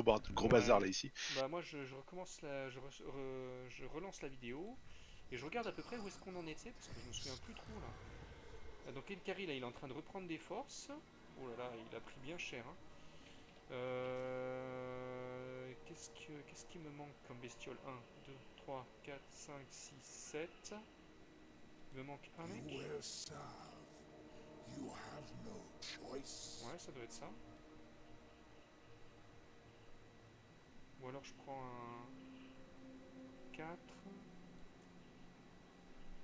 gros bazar là Ouais. ici. Bah moi je recommence je relance la vidéo et je regarde à peu près où est-ce qu'on en était parce que je me souviens plus trop là. Donc Enkari là il est en train de reprendre des forces. Oh là là il a pris bien cher hein. Qu'est-ce qui me manque comme bestiole? Un, 2, 3, 4, 5, 6, 7. Il me manque un You mec. will serve. You have no choice. Ouais ça doit être ça. Ou alors je prends un 4.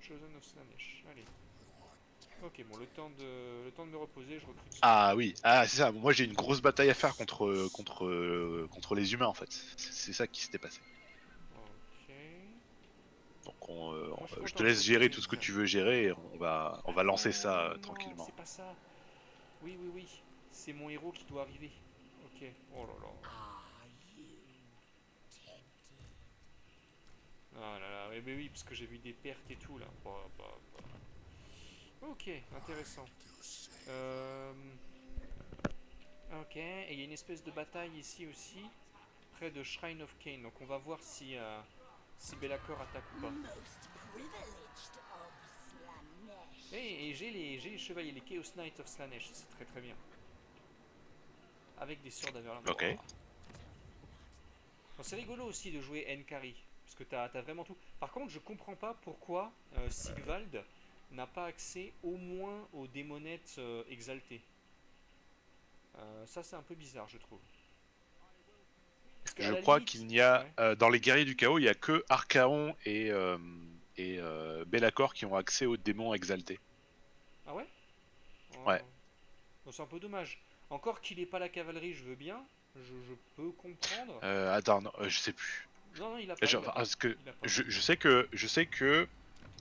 Chosen of Slanesh. Allez. Ok, bon, le temps de me reposer, je recrute ce mec. Ah oui, ah c'est ça. Moi j'ai une grosse bataille à faire contre les humains en fait. C'est ça qui s'était passé. Ok. Donc Moi, je suis je te content, j'ai laisse gérer recruté. tout ce que tu veux gérer. Et on va lancer ça Attends, non, c'est tranquillement. pas ça. Oui, oui, oui. C'est mon héros qui doit arriver. Ok. Oh là là. Are you tempted? Ah là là, mais oui, parce que j'ai vu des pertes et tout là. Bah, bah, bah. Ok, intéressant. To save. Euh, ok, et il y a une espèce de bataille ici aussi, près de Shrine of Cain. Donc on va voir si Be'lakor attaque ou pas. Most privileged of Slanesh. Et j'ai les chevaliers, les Chaos Knights of Slanesh, c'est très très bien. Avec des swords d'Averland. Ok. Wow. Bon, c'est rigolo aussi de jouer Enkari, parce que t'as vraiment tout. Par contre, je comprends pas pourquoi Sigvald n'a pas accès au moins aux démonettes exaltées. Ça, c'est un peu bizarre, je trouve. Parce qu'à Je la crois limite. qu'il n'y a Ouais. dans les guerriers du chaos, il y a que Archaon et Be'lakor qui ont accès aux démons exaltés. Ah ouais. Oh. Ouais. Bon, c'est un peu dommage. Encore qu'il ait pas la cavalerie, je veux bien. Je peux comprendre. Attends, non, je sais plus. Non, non, il a pas, il a pas. Parce que Il a pas, non. je sais que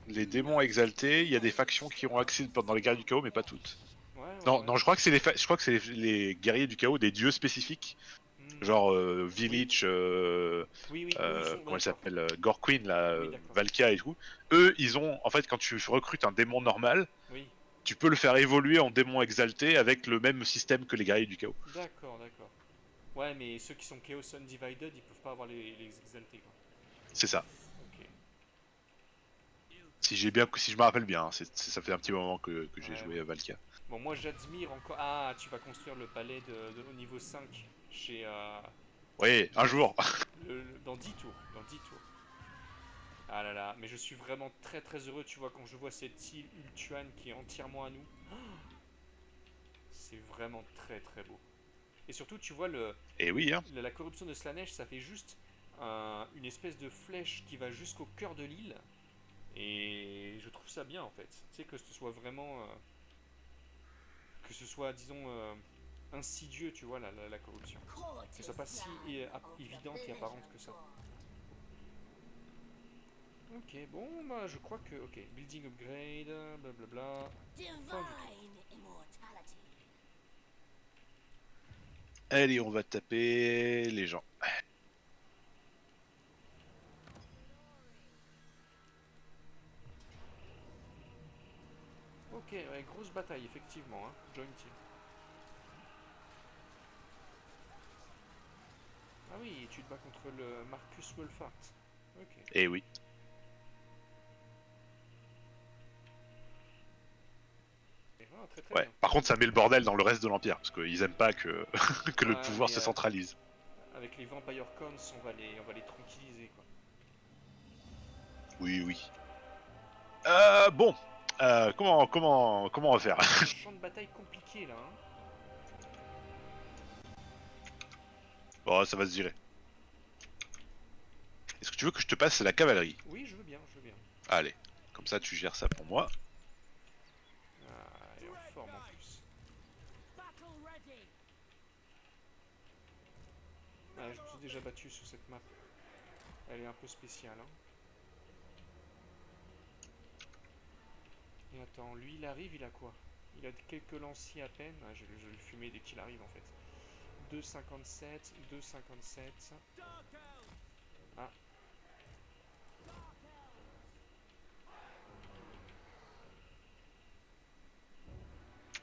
les démons exaltés, il y a des factions qui ont accès pendant les guerriers du chaos, mais pas toutes. Ouais, ouais, Non, ouais. non, je crois que je crois que c'est les guerriers du chaos des dieux spécifiques, Hmm. genre Oui, Village, oui, oui. Eux, ils sont. comment elle D'accord. s'appelle, Gorquin, là, Oui, d'accord. Valkia et tout. Eux, ils ont, en fait, quand tu recrutes un démon normal, Oui. tu peux le faire évoluer en démon exalté avec le même système que les guerriers du chaos. D'accord, d'accord. Ouais, mais ceux qui sont Chaos Undivided, ils peuvent pas avoir les exaltés, quoi. C'est ça. Ok. Si je me rappelle bien, hein, ça fait un petit moment que j'ai Ouais, joué ouais. à Valkia. Bon, moi, j'admire encore. Ah, tu vas construire le palais au niveau 5 chez. Oui, un dans, jour. dans 10 tours. Dans 10 tours. Ah là là, mais je suis vraiment très très heureux, tu vois, quand je vois cette île Ultuan qui est entièrement à nous. C'est vraiment très très beau. Et surtout, tu vois, Et oui, hein. la corruption de Slanesh, ça fait juste une espèce de flèche qui va jusqu'au cœur de l'île. Et je trouve ça bien en fait. Tu sais, que ce soit vraiment. Que ce soit, disons, insidieux, tu vois, la corruption. Que ce soit pas si Courtesan of the évidente et village apparente que of ça. God. Ok, bon, bah je crois que. Ok, building upgrade, blablabla. Fin du tour. Divine immortality. Allez, on va taper les gens. Ok, ouais, grosse bataille, effectivement, hein. Join team. Ah oui, tu te bats contre le Marcus Wolfart. Ok. Et oui. Ah, très très Ouais. bien. Par contre, ça met le bordel dans le reste de l'Empire, parce qu'ils aiment pas que, que le Ouais, pouvoir mais se centralise. avec les Vampire Cons, on va les tranquilliser, quoi. Oui, oui. Bon. Comment on va faire? C'est un champ de bataille compliqué, là, hein. Bon, ça va se gérer. Est-ce que tu veux que je te passe la cavalerie? Oui, je veux bien, je veux bien. Allez. Comme ça, tu gères ça pour moi. Ah, elle est en forme, en plus. Ouais, je me suis déjà battu sur cette map. Elle est un peu spéciale, hein. Et attends, lui, il arrive, il a quoi? Il a quelques lanciers à peine. Ah, je vais le fumer dès qu'il arrive, en fait. 2,57, 2,57. Ah,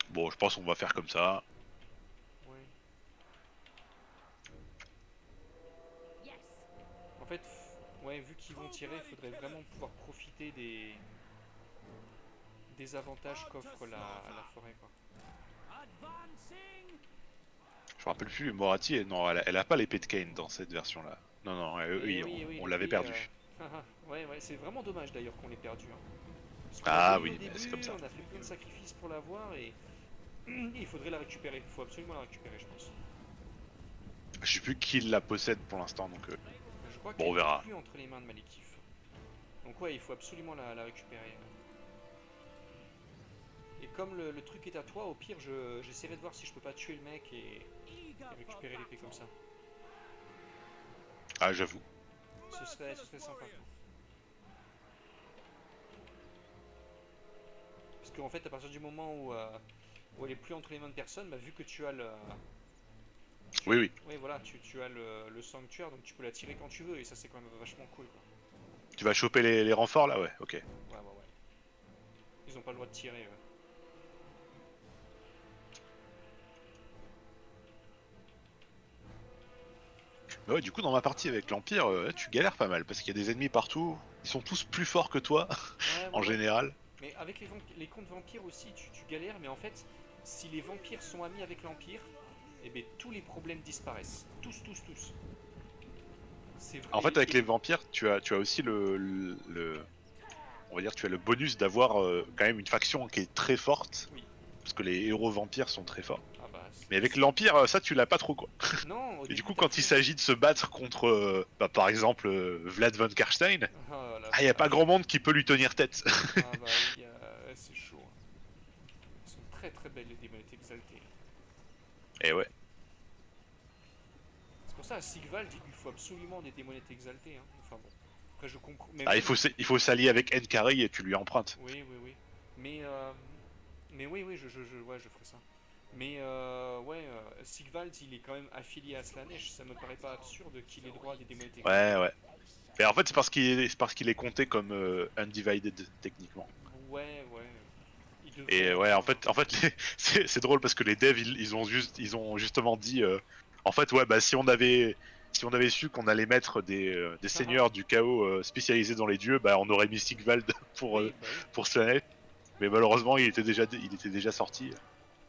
Bon, je pense qu'on va faire comme ça. ouais. fait, ouais, vu qu'ils vont tirer, il faudrait vraiment pouvoir profiter des avantages qu'offre la forêt, quoi. Je me rappelle plus, Morati, non, elle a pas l'épée de Kane dans cette version-là. Non, non, Et oui, oui, oui, on l'avait l'épée, perdu. ouais, ouais, c'est vraiment dommage d'ailleurs qu'on l'ait perdu, hein. Parce qu'on Ah l'avait eu au oui, mais c'est comme début, ça. on a fait plein de sacrifices pour l'avoir et il faudrait la récupérer. Il faut absolument la récupérer, je pense. Je sais plus qui la possède pour l'instant, donc Je crois bon, on qu'elle n'est verra. plus entre les mains de Malekith. Donc ouais, il faut absolument la récupérer. Et comme le truc est à toi, au pire, j'essaierai de voir si je peux pas tuer le mec et récupérer l'épée comme ça. Ah, j'avoue. Ce serait sympa. Parce qu'en fait, à partir du moment où elle est plus entre les mains de personne, bah, vu que tu as le... Oui, oui. Oui, voilà, tu as le sanctuaire, donc tu peux la tirer quand tu veux, et ça c'est quand même vachement cool, quoi. Tu vas choper les renforts là, ouais, ok. Ouais, ouais, ouais. Ils ont pas le droit de tirer, Mais ouais, du coup, dans ma partie avec l'Empire, tu galères pas mal parce qu'il y a des ennemis partout. Ils sont tous plus forts que toi, Ouais, ouais, en ouais. général. Mais avec les contes vampires aussi, tu galères, mais en fait, si les vampires sont amis avec l'Empire, eh ben tous les problèmes disparaissent. Tous, tous, tous. C'est vrai. En fait, avec les vampires, tu as aussi on va dire, tu as le bonus d'avoir quand même une faction qui est très forte, Oui. parce que les héros vampires sont très forts. Ah bah, Mais avec l'Empire, ça, tu l'as pas trop, quoi. non, au Et du début, coup, t'as quand il beau. s'agit de se battre contre, par exemple, Vlad von Karstein, Oh la il y a pas grand vache. monde qui peut lui tenir tête. Ah bah oui, c'est chaud, hein. Elles sont très très belles les démonités exaltées. Et ouais. C'est pour ça à Sigvald, il lui faut absolument des démonités exaltées, hein. Enfin bon. Après, je comprends. Mais Ah, même. il faut s'allier avec Nkari et tu lui empruntes. Oui, oui, oui. Mais, oui, oui, ouais, je ferai ça. Mais ouais, Sigvald, il est quand même affilié à Slanesh. Ça me paraît pas absurde qu'il ait droit à des démonités exaltées. Ouais, ouais. Mais en fait, c'est parce qu'il est compté comme undivided techniquement. Ouais, ouais. Il devrait Et ouais, avoir. en fait, c'est drôle parce que les devs, ils ont justement dit, en fait, ouais, bah si on avait su qu'on allait mettre des seigneurs du chaos spécialisés dans les dieux, bah on aurait mis Sigvald Oui, bah oui. pour Slanesh. Mais malheureusement, il était déjà sorti.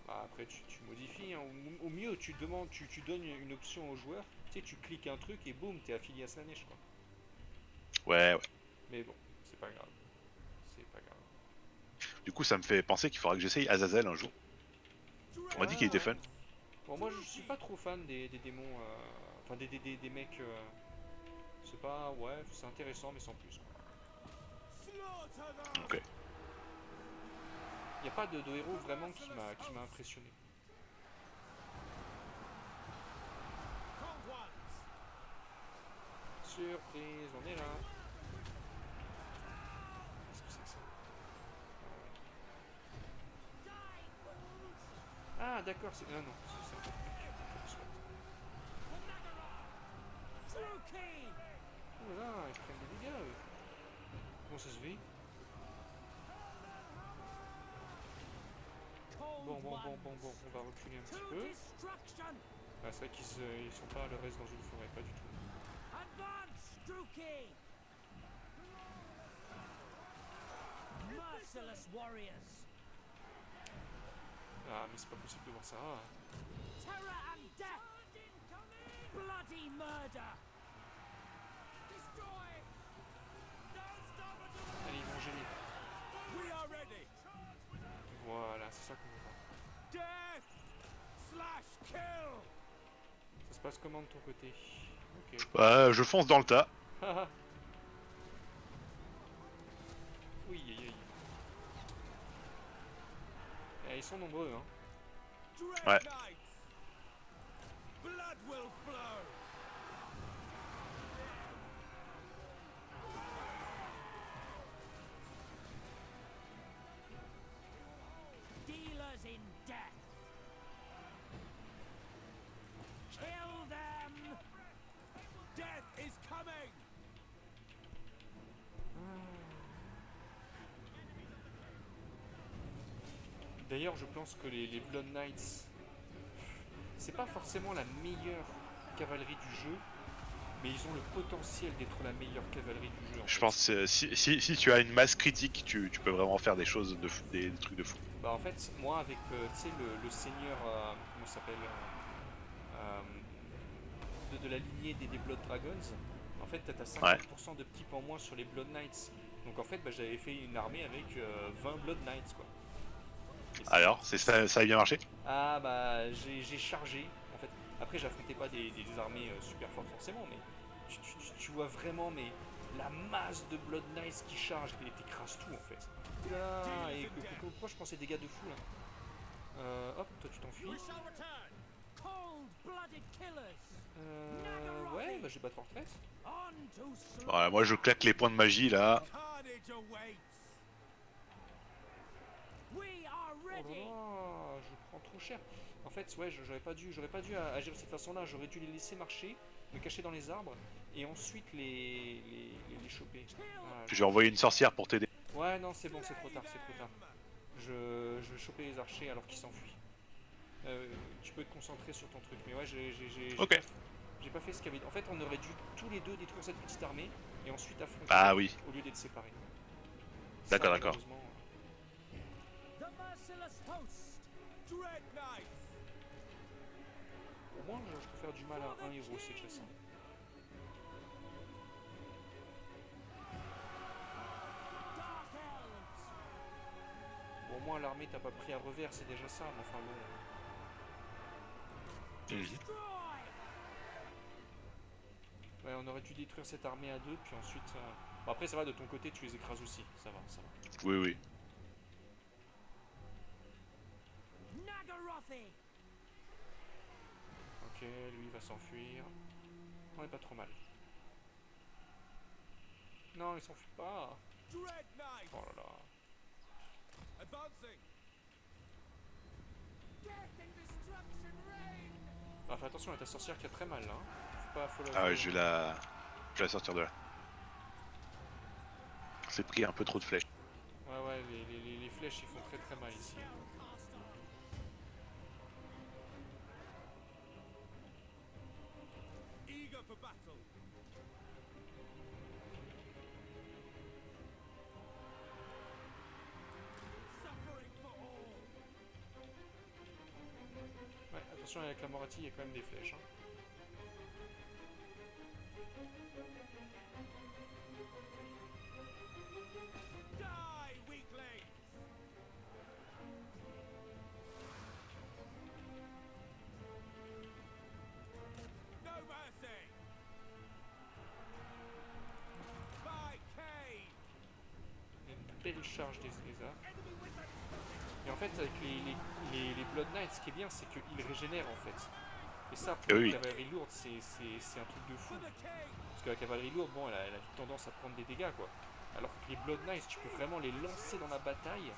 Bah, après, tu modifies, hein. Au mieux, tu demandes, tu donnes une option au joueur. Tu sais, tu cliques un truc et boum, t'es affilié à Slanesh, quoi. Ouais, ouais. Mais bon, c'est pas grave. C'est pas grave. Du coup, ça me fait penser qu'il faudra que j'essaye Azazel un jour. On m'a dit qu'il était Ouais. fun. Bon, moi, je suis pas trop fan des démons. Enfin, des mecs. C'est pas. Ouais, c'est intéressant, mais sans plus, quoi. Ok. Il n'y a pas de héros vraiment qui m'a impressionné. Surprise, on est là. Qu'est-ce que c'est que ça? Ah d'accord, c'est. Ah non, c'est un autre truc. Oh là là, ils prennent des dégâts eux. Comment ça se fait? Bon, on va reculer un petit peu. Ah, c'est vrai ils sont pas à leur aise dans une forêt, pas du tout. Ah, mais c'est pas possible de voir ça. Allez, ils vont gêner. Voilà, c'est ça qu'on veut voir. Ça se passe comment de ton côté? Ok. Je fonce dans le tas. Oui, aïe, aïe. Ils sont nombreux, hein. Ouais. D'ailleurs, je pense que les Blood Knights, c'est pas forcément la meilleure cavalerie du jeu, mais ils ont le potentiel d'être la meilleure cavalerie du jeu en Je fait. pense si tu as une masse critique, tu peux vraiment faire des choses des trucs de fou. Bah en fait, moi avec tu sais le seigneur, comment ça s'appelle de la lignée des Blood Dragons, en fait t'as Ouais. 50% de types en moins sur les Blood Knights. Donc en fait bah, j'avais fait une armée avec 20 Blood Knights quoi. Et Alors, ça a bien marché? Ah bah j'ai chargé en fait. Après j'affrontais pas des armées super fortes forcément, mais tu vois vraiment mais la masse de Blood Knights qui charge et t'écrases tout en fait. Oula, et pourquoi je prends ces dégâts de fou là hop, toi tu t'enfuis. Ouais, bah je vais battre en retraite. Voilà, moi je claque les points de magie là. Oh là là, je prends trop cher. En fait, ouais, j'aurais pas dû agir de cette façon-là. J'aurais dû les laisser marcher, me cacher dans les arbres et ensuite les choper. Voilà, J'ai envoyé une sorcière pour t'aider. Ouais, non, c'est bon, c'est trop tard, c'est trop tard. Je vais choper les archers alors qu'ils s'enfuient. Tu peux te concentrer sur ton truc, mais ouais, Ok. j'ai pas fait ce qu'il y avait. En fait, on aurait dû tous les deux détruire cette petite armée et ensuite affronter Ah l'autre oui. au lieu d'être séparés. Ça, D'accord, d'accord. malheureusement. Au moins, je peux faire du mal à un héros, c'est déjà ça. Bon, au moins, l'armée t'as pas pris à revers, c'est déjà ça, mais enfin bon. Mhm. Ouais, on aurait dû détruire cette armée à deux, puis ensuite. Bon, après, ça va, de ton côté, tu les écrases aussi. Ça va, ça va. Oui, oui. Ok, lui il va s'enfuir. On est pas trop mal. Non, il s'enfuit pas. Oh là là. Ah, fais attention à ta sorcière qui a très mal là. Faut la Ah ouais, jouer. je vais la sortir de là. C'est pris un peu trop de flèches. Ouais, ouais, les flèches ils font très très mal ici. Ouais, attention avec la Morati, il y a quand même des flèches. Hein. Une belle charge des arcs. Et en fait, avec les Blood Knights, ce qui est bien, c'est qu'ils régénèrent en fait. Et ça, pour Eh une oui. cavalerie lourde, c'est un truc de fou. Parce que la cavalerie lourde, bon, elle a tendance à prendre des dégâts, quoi. Alors que les Blood Knights, tu peux vraiment les lancer dans la bataille.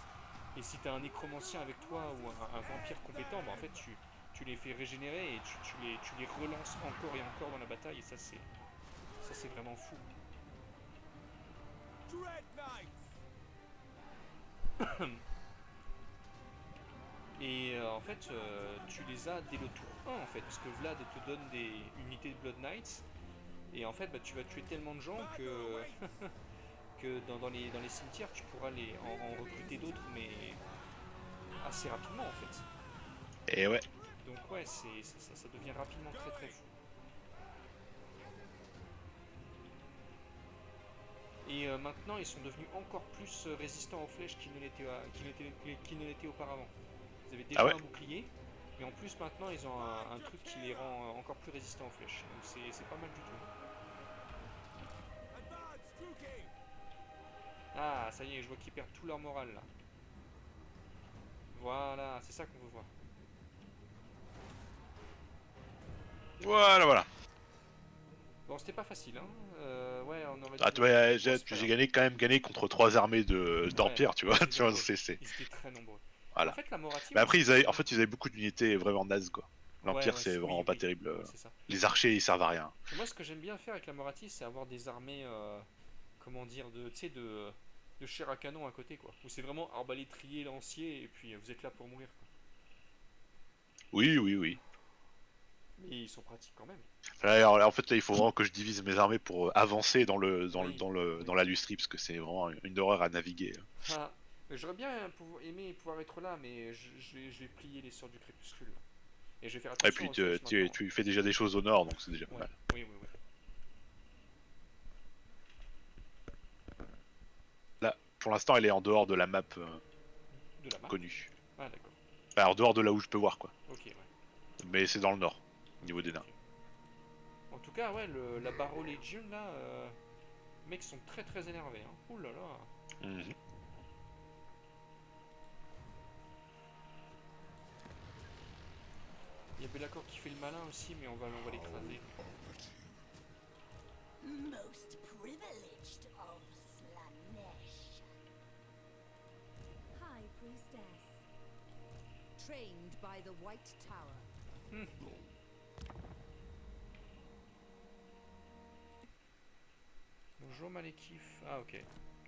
Et si t'as un nécromancien avec toi ou un vampire compétent, bah en fait, tu les fais régénérer et tu les relances encore et encore dans la bataille. Et ça, c'est vraiment fou. Et en fait, tu les as dès le tour 1 en fait, parce que Vlad te donne des unités de Blood Knights, et en fait bah, tu vas tuer tellement de gens que dans les cimetières tu pourras en recruter d'autres, mais assez rapidement en fait. Et ouais. Donc ouais, ça devient rapidement très très fou. Et maintenant ils sont devenus encore plus résistants aux flèches qu'ils ne l'étaient auparavant. Ils avaient Ah déjà ouais. un bouclier, et en plus maintenant ils ont un truc qui les rend encore plus résistants aux flèches. Donc c'est pas mal du tout. Ah, ça y est, je vois qu'ils perdent tout leur morale là. Voilà, c'est ça qu'on veut voir. Voilà, voilà. Bon, c'était pas facile, hein. Ouais, on aurait dû. Ah, tu vois, Bon, c'est pas j'ai grave. quand même gagné contre 3 armées Ouais, d'Empire, tu vois. ils étaient Tu vois, nombreux. c'est. Ils étaient très nombreux. Mais en Voilà. fait, la Morati, Mais moi, après, ce que j'aime en bien. fait, ils avaient beaucoup d'unités vraiment nazes, quoi. Ouais, L'Empire, ouais, c'est oui, vraiment pas oui. terrible. Ouais, c'est ça. Les archers, ils servent à rien. Mais moi, ce que j'aime bien faire avec la Morati, c'est avoir des armées, comment dire, tu sais, de chair à canon à côté, quoi. Où c'est vraiment arbalétrier, lancier, et puis vous êtes là pour mourir, quoi. Oui, oui, oui. Mais ils sont pratiques quand même. Alors, en fait, là, il faut vraiment que je divise mes armées pour avancer Oui, oui. dans la Lustrie, parce que c'est vraiment une horreur à naviguer. Ah, mais j'aurais bien aimé pouvoir être là, mais je vais plier les sorts du crépuscule. Là. Et je vais faire Et attention puis, aux flèches maintenant. tu fais déjà des choses au nord, donc c'est déjà pas Ouais, mal. oui, oui, oui. Là, pour l'instant, elle est en dehors de la map De la map. connue. Ah, d'accord. Enfin, en dehors de là où je peux voir, quoi. Ok, ouais. Mais c'est dans le nord, au niveau Ok, des nains. ok. En tout cas, ouais, la Barrow Legion, là, les mecs sont très très énervés. Hein. Ouh là là. Mhm. Il y a Bellacore qui fait le malin aussi, mais on va l'écraser. Most privileged of Slanesh. High Priestess. Trained by the White Tower. Bonjour Malekith. Ah ok.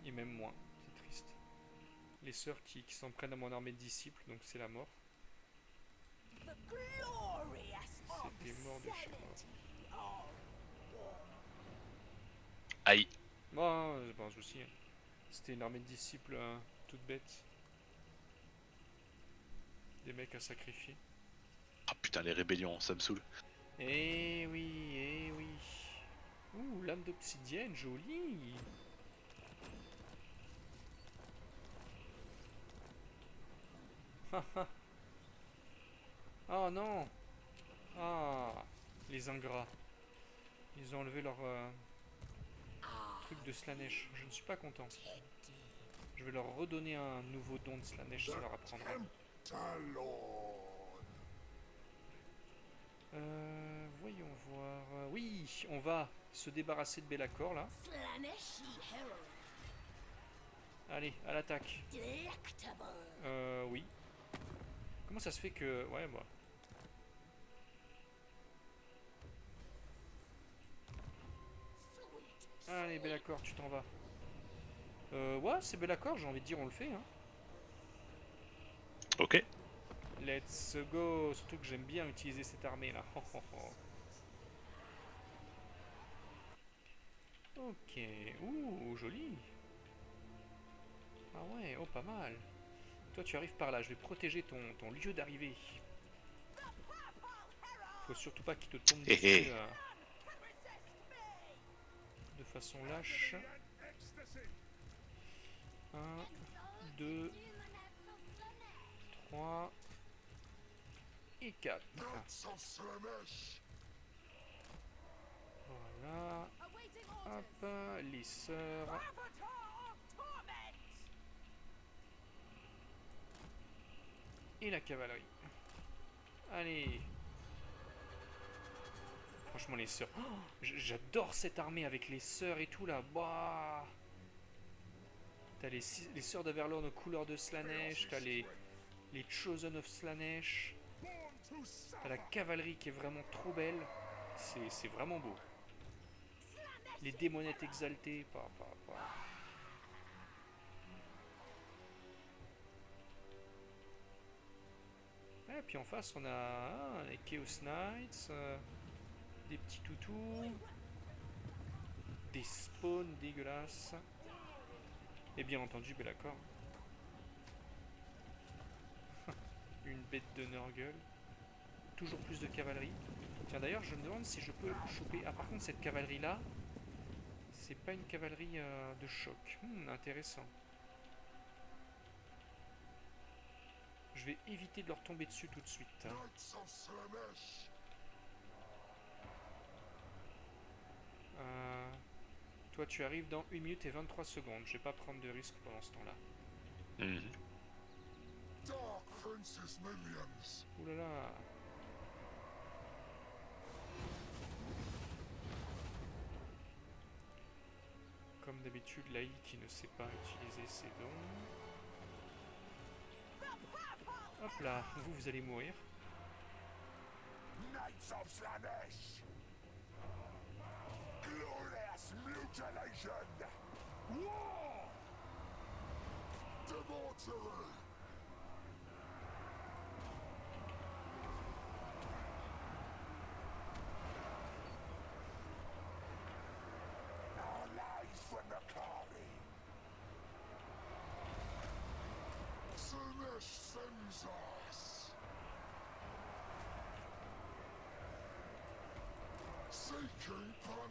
Et même moins. C'est triste. Les sœurs qui s'en prennent à mon armée de disciples, donc c'est la mort. The glorious C'était mort de chez mort. obscenity of war. Aïe. Bon, c'est pas un souci. Hein. C'était une armée de disciples toute bête. Des mecs à sacrifier. Ah putain, les rébellions, ça me saoule. Eh oui, eh oui. Ouh, lame d'obsidienne, jolie. Oh non. Ah, les ingrats. Ils ont enlevé leur truc de Slanesh. Je ne suis pas content. Je vais leur redonner un nouveau don de Slanesh, ça leur apprendra. Talon. Voyons voir. Oui, on va se débarrasser de Bellacore là. Slaneshi herald. Allez, à l'attaque. Delectable. Oui. Comment ça se fait que... Ouais, bah... Sweet. Allez, Bellacore, tu t'en vas. Ouais, c'est Bellacore, j'ai envie de dire, on le fait, hein. Ok. Let's go. Surtout que j'aime bien utiliser cette armée là. Ok. Ouh, joli. Ah ouais, oh pas mal. Toi tu arrives par là, je vais protéger ton lieu d'arrivée. Faut surtout pas qu'il te tombe Hé dessus hé. de façon lâche. 1, 2, 3 et 4. Knights of Slanesh. Voilà. Hop, les sœurs. Avatar of torment. Et la cavalerie. Allez. Franchement les sœurs. Oh, j'adore cette armée avec les sœurs et tout là. Bah. T'as les sœurs d'Averlorn aux couleurs de Slanesh. T'as les Chosen of Slanesh. Born to T'as la suffer. cavalerie qui est vraiment trop belle. C'est vraiment beau. Les démonettes exaltées. Et puis en face on a les Chaos Knights. Des petits toutous. Des spawns dégueulasses. Et bien entendu Bellacore. Une bête de Nurgle. Toujours plus de cavalerie. Tiens d'ailleurs je me demande si je peux choper... Ah par contre cette cavalerie là, c'est pas une cavalerie de choc. Intéressant. Je vais éviter de leur tomber dessus tout de suite. Hein. Knights of Slanesh. Toi tu arrives dans 1 minute et 23 secondes. Je vais pas prendre de risque pendant ce temps là. Mhm. Dark Prince's minions. Ouh là là. Comme d'habitude, Lai qui ne sait pas utiliser ses dons. Hop là, vous allez mourir. Knights of Slanesh. Glorious mutilation. War. Debauchery.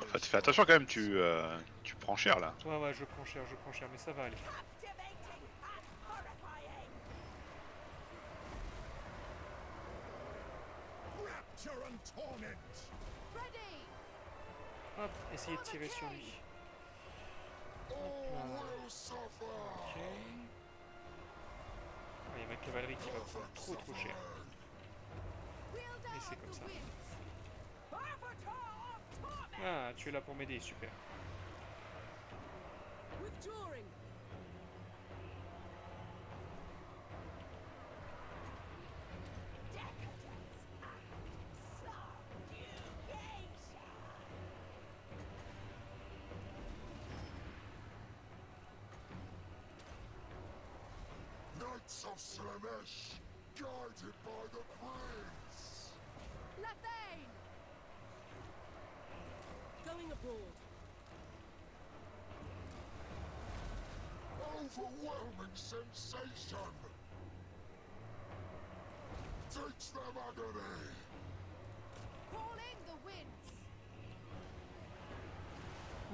En fait, fais attention quand même, tu prends cher là. Ouais, ouais, je prends cher, mais ça va aller. Captivating and horrifying. Rapture and torment. Ready. Hop, essayez de tirer sur lui. All là. will suffer. Ok. Ah, il y a ma cavalerie qui va prendre trop cher. Wielder Et c'est of comme the ça. winds. Arbiter of torment. Ah, tu es là pour m'aider, super. Withdrawing. Decadence and subjugation. Knights of Slanesh, guided by the prince. Lathane. Going abroad. Overwhelming sensation. Teach them agony. Calling the winds.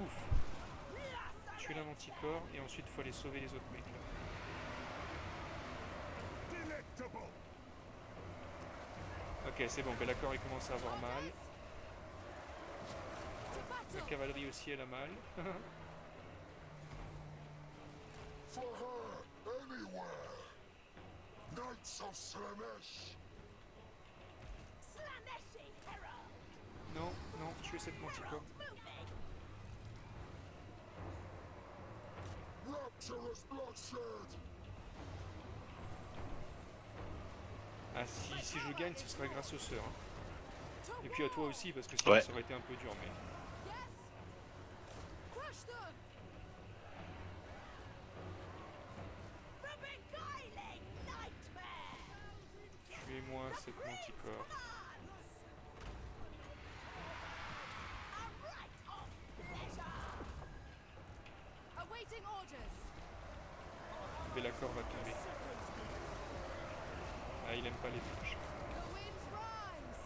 Ouf. Tuer la manticore et ensuite faut aller sauver les autres mecs là. Delectable. Ok, c'est bon, Bellacore il commence à avoir mal. To La battle. cavalerie aussi elle a mal. For her, anywhere. Knights of Slanesh. Slaneshi herald. Non, non, tuer cette manticore. Moving. Rapturous bloodshed. Ah, si je gagne, ce sera grâce aux sœurs. Hein. To Et puis à war. toi aussi, parce que sinon Ouais. ça aurait été un peu dur. Mais Yes. Crush them. The beguiling nightmare. tuez-moi cette manticore. A rite of pleasure. Awaiting orders. Bellacore va tomber. Ah, il aime pas les flèches. The winds rise.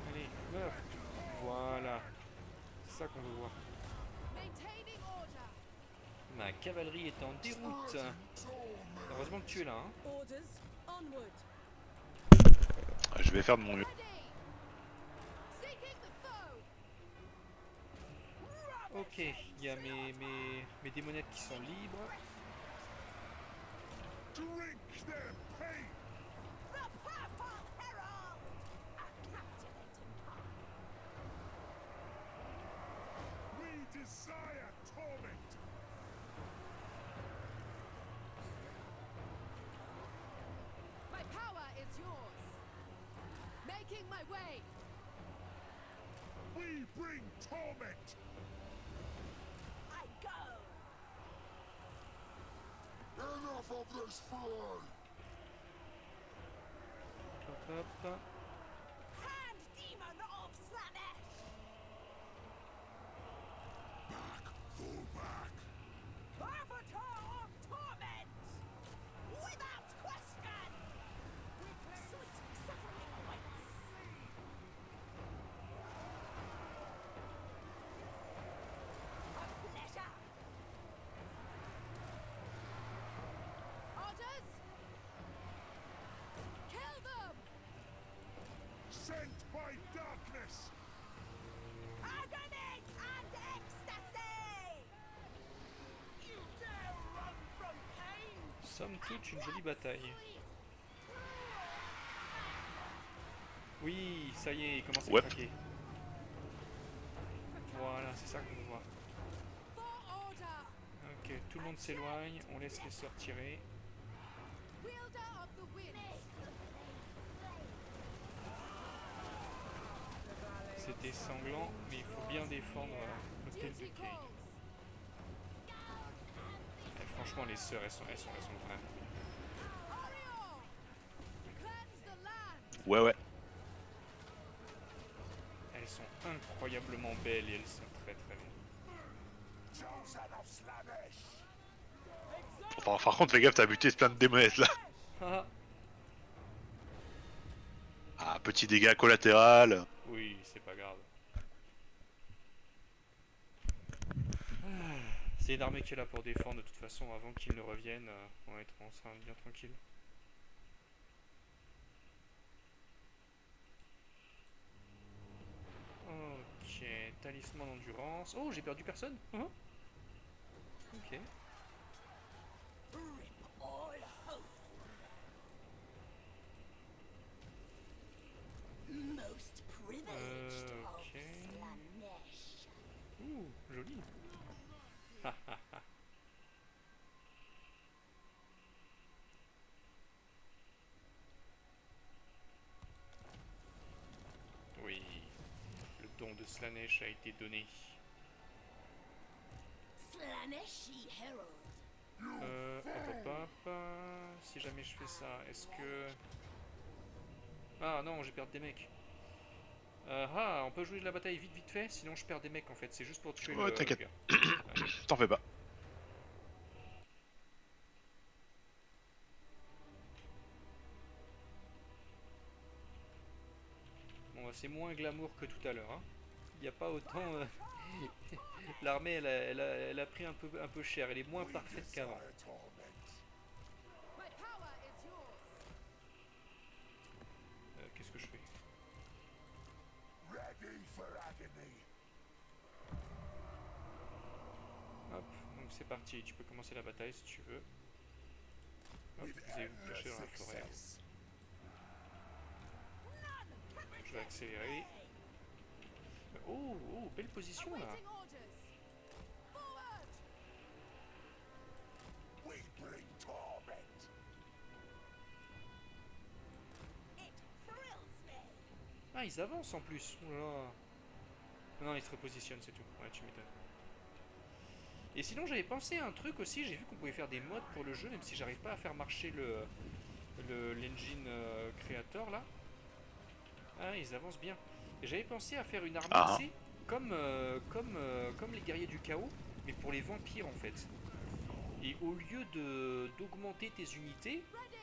Allez, meurs. Voilà. C'est ça qu'on veut voir. Maintaining order. Ma cavalerie est en déroute. Heureusement que tu es là. Hein. Orders. Onward. Je vais faire de mon mieux. Ready. Seeking the foe. Ok, il y a mes démonettes qui sont libres. Drink their pain. The purple herald. A captivating poem. We desire torment. My power is yours. Making my way. We bring torment. I go. Enough of this fray. Hop, hop. Hand demon of Slanesh. Back, fall back. Arbiter of torment. Without question. Sweet suffering awaits. A pleasure. Orders. Kill them. Sent by darkness. Agony and ecstasy. You dare run from pain. Somme toute, une jolie bataille. Oui, ça y est, il commence à Ouais. craquer. Voilà, c'est ça qu'on veut voir. For order. Ok, tout le monde s'éloigne, on laisse les sœurs tirer. Wielder of the winds. C'était sanglant, mais il faut bien défendre l'hôtel de Duty Kay. calls. Franchement, les sœurs, elles sont vraies. Orior. Cleanse the land. Ouais, ouais. Elles sont incroyablement belles et elles sont très très longues. par contre, fais gaffe, t'as buté plein de démonettes là. Ah, Ah, petit dégât collatéral. oui, c'est pas grave. C'est une armée qui est là pour défendre de toute façon avant qu'ils ne reviennent. On sera bien tranquille. Ok, talisman d'endurance. Oh, j'ai perdu personne. Hein. Ok. Rip all hope. Most privileged of Ok. Slanesh. Ouh, joli. Oui, le don de Slanesh a été donné. Slaneshi Herald. Si jamais je fais ça, est-ce que... Ah non, j'ai perdu des mecs. On peut jouer de la bataille vite vite fait, sinon je perds des mecs en fait, c'est juste pour tuer Ouais, le t'inquiète. gars. T'en fais pas. Bon, bah, c'est moins glamour que tout à l'heure. Hein. Il n'y a pas autant... L'armée, elle a pris un peu cher, elle est moins parfaite qu'avant. Desire torment. My power is yours. Qu'est-ce que je fais? Ready for agony. Hop, donc c'est parti, tu peux commencer la bataille si tu veux. Hop, With vous allez vous endless cacher dans la forêt. success. Je vais accélérer. Oh, belle position là. Awaiting orders. Forward. We bring torment. It thrills me. Ah, ils avancent en plus. Oh là là. Non, ils se repositionnent, c'est tout. Ouais, tu m'étonnes. Et sinon, j'avais pensé à un truc aussi. J'ai vu qu'on pouvait faire des mods pour le jeu, même si j'arrive pas à faire marcher l'engine créateur là. Ah, ils avancent bien. Et j'avais pensé à faire une armée, Ah. tu sais, comme les guerriers du chaos, mais pour les vampires en fait. Et au lieu d'augmenter tes unités, Ready.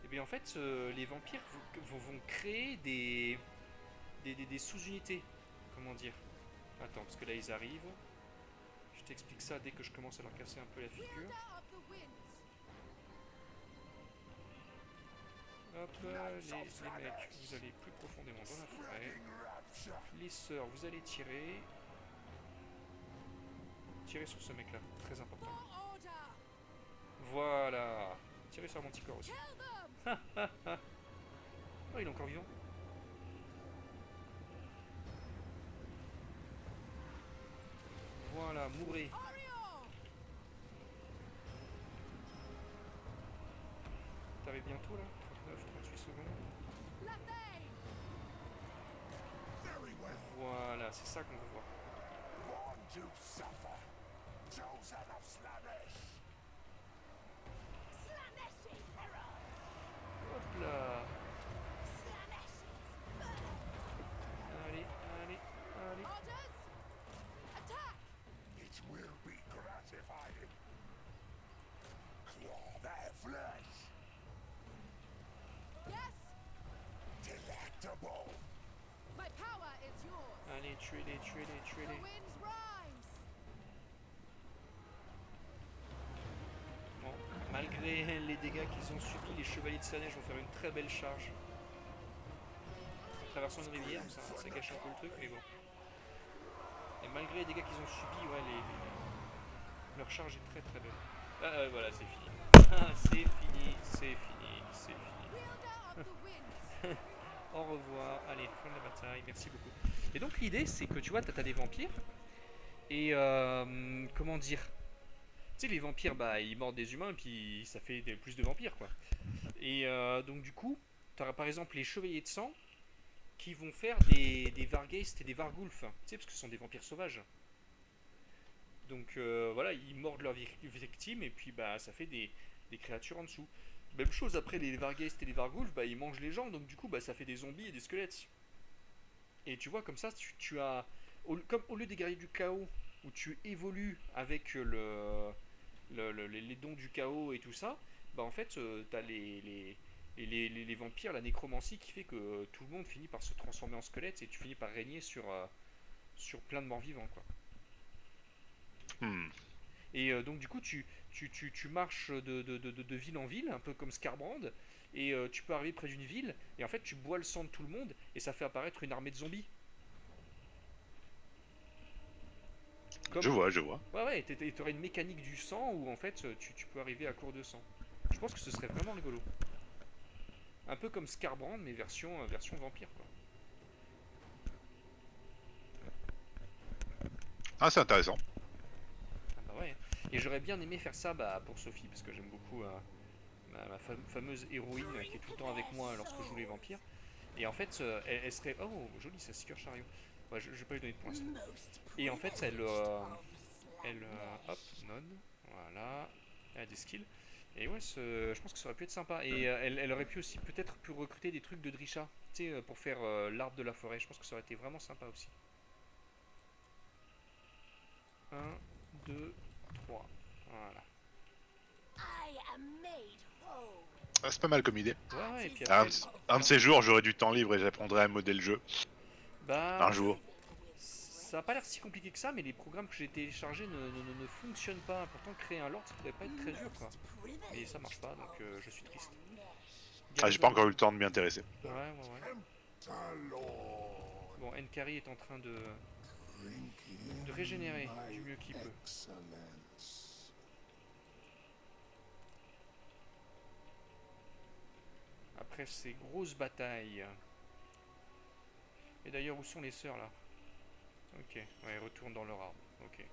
et bien en fait, les vampires vont créer des sous-unités. Comment dire? Attends, parce que là ils arrivent. Je t'explique ça dès que je commence à leur casser un peu la figure. Wielder of the winds. Hop, les mecs, vous allez plus profondément dans la forêt. Spreading rapture. Les sœurs, vous allez tirer. Tirez sur ce mec là, très important. For order. Voilà. Tirez sur mon petit corps aussi. Kill them. Oh, il est encore vivant. Voilà, mourrez. Orion. T'arrives bientôt là 39, 38 secondes. Lathane. Very well. Voilà, c'est ça qu'on veut voir. Born to suffer. Chosen of Slanesh. Slaneshi Herald. Hop là. Slaneshi's birth. Allez, allez, allez. Orders. Attack. It will be gratifying. Claw their flesh. Yes. Delectable. My power is yours. Allez, tuez-les, tuez-les, The tuez-les. winds rise. Bon, malgré les dégâts qu'ils ont subis, les chevaliers de Slanesh vont faire une très belle charge. Traversant une rivière, ça gâche un peu le truc, mais bon. Et malgré les dégâts qu'ils ont subis, ouais, leur charge est très très belle. Voilà, c'est fini. C'est fini, c'est fini, c'est fini. Wielder of the winds. Au revoir, allez, fin de la bataille, merci beaucoup. Et donc l'idée c'est que tu vois, t'as des vampires, et comment dire, tu sais les vampires, bah ils mordent des humains, et puis ça fait plus de vampires quoi. Et donc du coup, t'auras par exemple les chevaliers de sang, qui vont faire des Vargeist et des Vargulf, tu sais, parce que ce sont des vampires sauvages. Donc voilà, ils mordent leurs victimes, et puis bah ça fait des créatures en dessous. Même chose après les Vargeist et les Vargulf, bah ils mangent les gens, donc du coup bah ça fait des zombies et des squelettes. Et tu vois comme ça tu as comme au lieu des guerriers du chaos où tu évolues avec les dons du chaos et tout ça, bah en fait, t'as les vampires, la nécromancie qui fait que tout le monde finit par se transformer en squelette et tu finis par régner sur plein de morts vivants, quoi. Hmm. Et donc du coup, tu marches de ville en ville, un peu comme Scarbrand, et tu peux arriver près d'une ville, et en fait tu bois le sang de tout le monde, et ça fait apparaître une armée de zombies. Je Comme... vois, je vois. Ouais, ouais, t'aurais une mécanique du sang où en fait tu peux arriver à court de sang. Je pense que ce serait vraiment rigolo. Un peu comme Scarbrand, mais version vampire, quoi. Ah, c'est intéressant. Ah bah ouais. Et j'aurais bien aimé faire ça bah, pour Sophie, parce que j'aime beaucoup ma fameuse héroïne qui est tout le temps avec moi lorsque je joue les vampires. Et en fait, elle serait. Oh, joli, ça, Seeker Chariot. Ouais, je vais pas lui donner de points. Most Et en fait, privileged of the hop, Slaanesh. non, voilà, elle a des skills. Et ouais, je pense que ça aurait pu être sympa. Et elle aurait pu aussi peut-être pu recruter des trucs de Drisha, tu sais, pour faire l'arbre de la forêt. Je pense que ça aurait été vraiment sympa aussi. Un, 2, 3. Voilà. I am made whole. Ah, c'est pas mal comme idée. Ouais, ouais, et puis Un, après, un de ces jours, j'aurai du temps libre et j'apprendrai à modder le jeu. bah, Un jour. ça a pas l'air si compliqué que ça, mais les programmes que j'ai téléchargés ne fonctionnent pas. Pourtant, créer un lord, ça devrait pas être très dur, quoi. Mais ça marche pas, donc je suis triste. Ah, j'ai pas encore eu le temps de m'y intéresser. Ouais, ouais, ouais. Talon. Bon, Nkari est en train de régénérer du mieux qu'il peut. Excellence. Après ces grosses batailles. Et d'ailleurs, où sont les sœurs là? Ok, ouais, elles retournent dans leur arbre. Ok,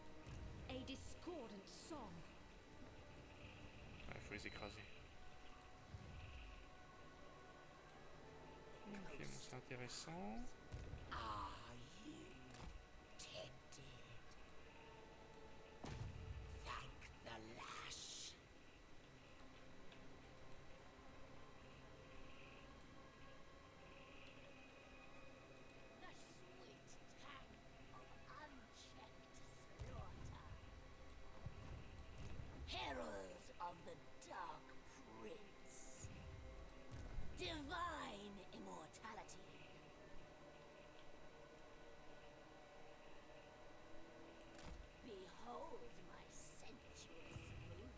A discordant song. il faut les écraser. Ok, bon, c'est intéressant. Are you tempted? Thank the lash. The sweet tang of unchecked slaughter. Herald of the Dark Prince. Divine immortality. Behold my sensuous movements.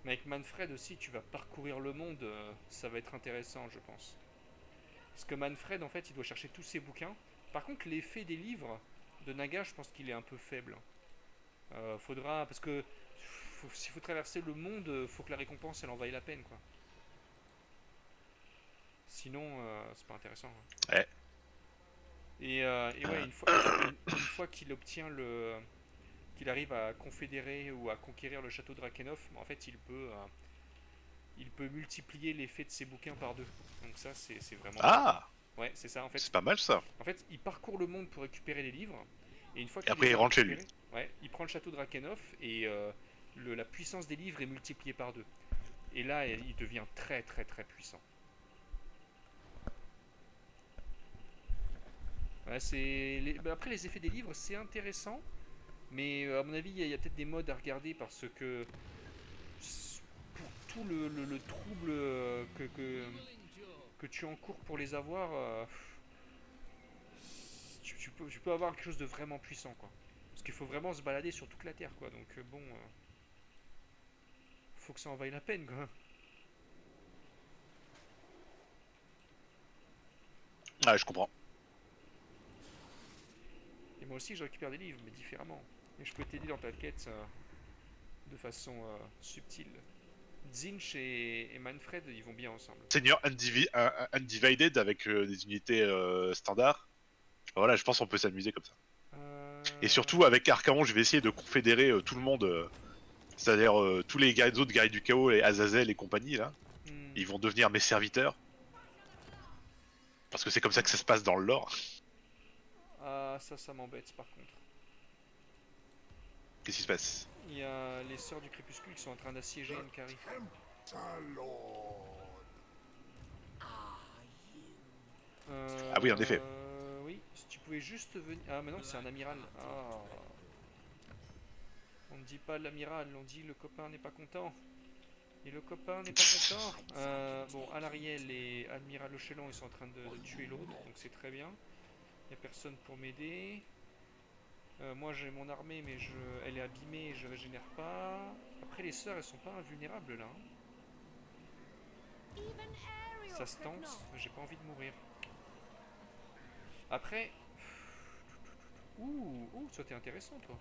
Mais avec Manfred aussi, tu vas parcourir le monde, ça va être intéressant, je pense. Parce que Manfred, en fait, il doit chercher tous ses bouquins. Par contre, l'effet des livres de Naga, je pense qu'il est un peu faible. Faudra. Parce que s'il faut traverser le monde, faut que la récompense elle en vaille la peine, quoi. Sinon, c'est pas intéressant, hein. Ouais. Et ouais, une fois qu'il obtient le. Qu'il arrive à confédérer ou à conquérir le château de Drakenhof, en fait, il peut multiplier l'effet de ses bouquins par deux. Donc ça, c'est vraiment bien. Ah, Ouais, c'est ça, c'est pas mal ça. en fait, il parcourt le monde pour récupérer les livres. Et une fois Et qu'il après, les il a rentre chez lui. récupérés, ouais, il prend le château de Drakenhof et la puissance des livres est multipliée par deux. Et là, il devient très très très puissant. Ouais, après, les effets des livres, c'est intéressant. Mais à mon avis, il y a peut-être des modes à regarder parce que pour tout le trouble que tu encours pour les avoir, tu peux avoir quelque chose de vraiment puissant, quoi. Parce qu'il faut vraiment se balader sur toute la Terre, quoi. Donc bon, faut que ça en vaille la peine, quoi. Ah, je comprends. Et moi aussi, je récupère des livres, mais différemment. Et je peux t'aider dans ta quête de façon subtile. Zinch et Manfred, ils vont bien ensemble. Seigneur Undivided avec des unités standards. Voilà, je pense qu'on peut s'amuser comme ça. Et surtout, avec Archaon, je vais essayer de confédérer tout le monde. C'est-à-dire tous les autres guerriers du chaos, les Azazel et compagnie, là. Ils vont devenir mes serviteurs. Parce que c'est comme ça que ça se passe dans le lore. Ah, ça m'embête par contre. Qu'est-ce qui se passe? Il y a les sœurs du crépuscule qui sont en train d'assiéger Nkari. Talon. Are you Ah oui, en effet. Oui, Si tu pouvais juste venir... Ah, mais non, c'est un amiral. Ah. On ne dit pas l'amiral, on dit le copain n'est pas content. Et le copain n'est pas content. Bon, à l'arrière, les Admiral Ochelon, ils sont en train de tuer l'autre, donc c'est très bien. Il n'y a personne pour m'aider. Moi, j'ai mon armée, mais elle est abîmée et je régénère pas. Après, les sœurs, elles sont pas invulnérables là, hein. Even Ariel Ça se could tente, not. mais j'ai pas envie de mourir. Après. Ouh, toi t'es intéressant, toi.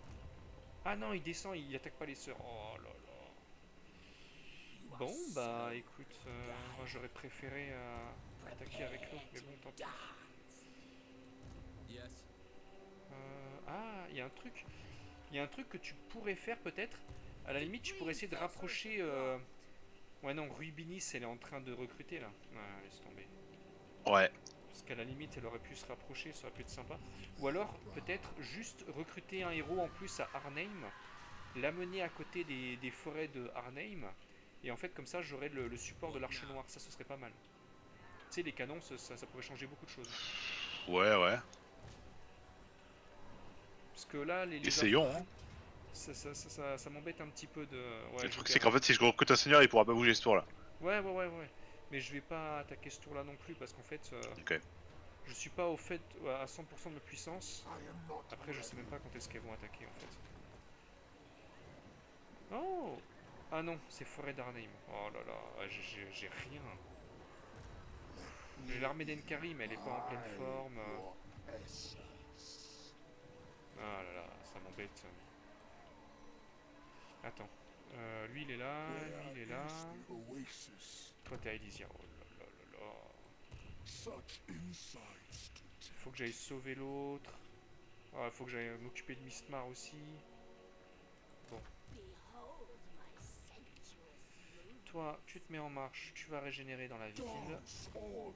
Ah non, il descend, il attaque pas les sœurs. Oh là là. Bon, bah écoute, moi j'aurais préféré attaquer avec l'autre, mais bon, tant pis. Yes. Ah, il y a un truc. Il y a un truc que tu pourrais faire peut-être. À la limite, tu pourrais essayer de rapprocher. Ouais, non, Rubinis, elle est en train de recruter là. Ah, laisse tomber. Ouais. Parce qu'à la limite, elle aurait pu se rapprocher, ça aurait pu être sympa. Ou alors, peut-être juste recruter un héros en plus à Arnhem, l'amener à côté des forêts de Arnhem, et en fait, comme ça, j'aurais le support de l'Arche Noire. Ça, ce serait pas mal. Tu sais, les canons, ça pourrait changer beaucoup de choses. Ouais. Parce que là, les Essayons, hein. ça m'embête un petit peu de. Ouais, Le je truc, vais c'est qu'en fait, si je recrute un seigneur, il pourra pas bouger ce tour-là. Ouais. Mais je vais pas attaquer ce tour-là non plus parce qu'en fait, Ok. je suis pas au fait à 100% de ma puissance. I am not Après, je sais même ready. pas quand est-ce qu'elles vont attaquer en fait. Oh! Ah non, c'est forêt d'Arnhem. Oh là là, j'ai rien. J'ai l'armée d'Enkari, mais elle est pas en pleine forme. Your essence. Ah là là, ça m'embête. Attends. Lui il est là, lui il est là. The oasis. Toi t'es à Elysia. Oh là là là là. Such insights to tell. Faut que j'aille sauver l'autre. Ah, faut que j'aille m'occuper de Mistmar aussi. Behold my sensuous movement. Toi, tu te mets en marche, tu vas régénérer dans la ville. Dance on.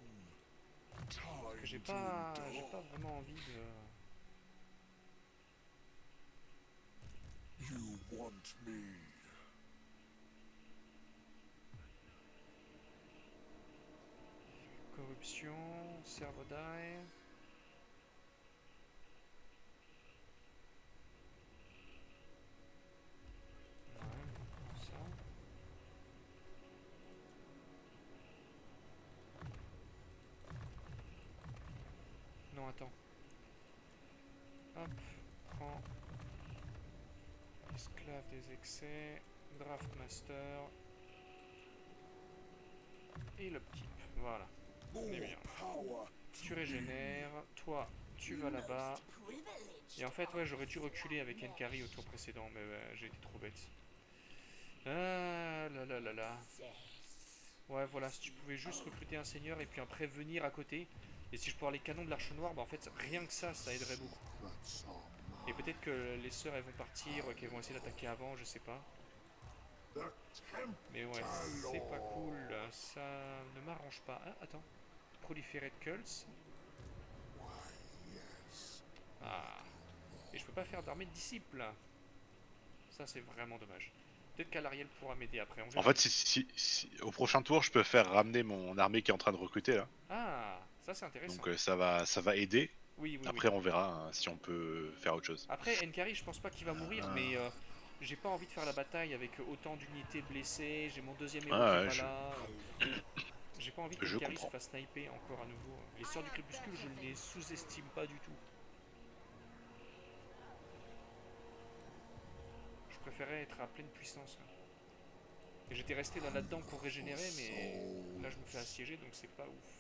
Parce que Time j'ai to pas endure. vraiment envie de. You want me. Corruption, Servodae. Ouais, comme ça. Non, attends. Hop, prends. Esclave des excès. Draftmaster. Et le petit. Voilà. More Eh bien. power. Tu régénères. Toi, tu vas là-bas. Most privileged Et en fait, ouais, j'aurais dû of reculer avec your Enkari au tour précédent, mais ouais, j'ai été trop bête. Ah là là là là. Ouais, voilà, si tu pouvais juste recruter un seigneur et puis après venir à côté. Et si je pouvais avoir les canons de l'Arche Noire, bah en fait, rien que ça aiderait beaucoup. That's all Et peut-être que les sœurs, elles vont partir, qu'elles vont essayer d'attaquer avant, je sais pas. the temp. Mais ouais, c'est pas cool, ça ne m'arrange pas. Ah, attends. Proliférer de Kulls. Why, yes. Ah. Et je peux pas faire d'armée de disciples. Ça, c'est vraiment dommage. Peut-être qu'Alariel pourra m'aider après, on En verra. fait, au prochain tour, je peux faire ramener mon armée qui est en train de recruter là. Ah, ça c'est intéressant. Donc ça va aider. Oui. Après, on verra si on peut faire autre chose. Après, Enkari, je pense pas qu'il va mourir, mais j'ai pas envie de faire la bataille avec autant d'unités blessées. J'ai mon deuxième héros qui est Ouais, pas là. J'ai pas envie je qu'Enkari se comprends. fasse sniper encore à nouveau. Les sœurs du crépuscule, je ne les sous-estime pas du tout. Je préférais être à pleine puissance, là. Et j'étais resté là-dedans pour régénérer, mais là je me fais assiéger, donc c'est pas ouf.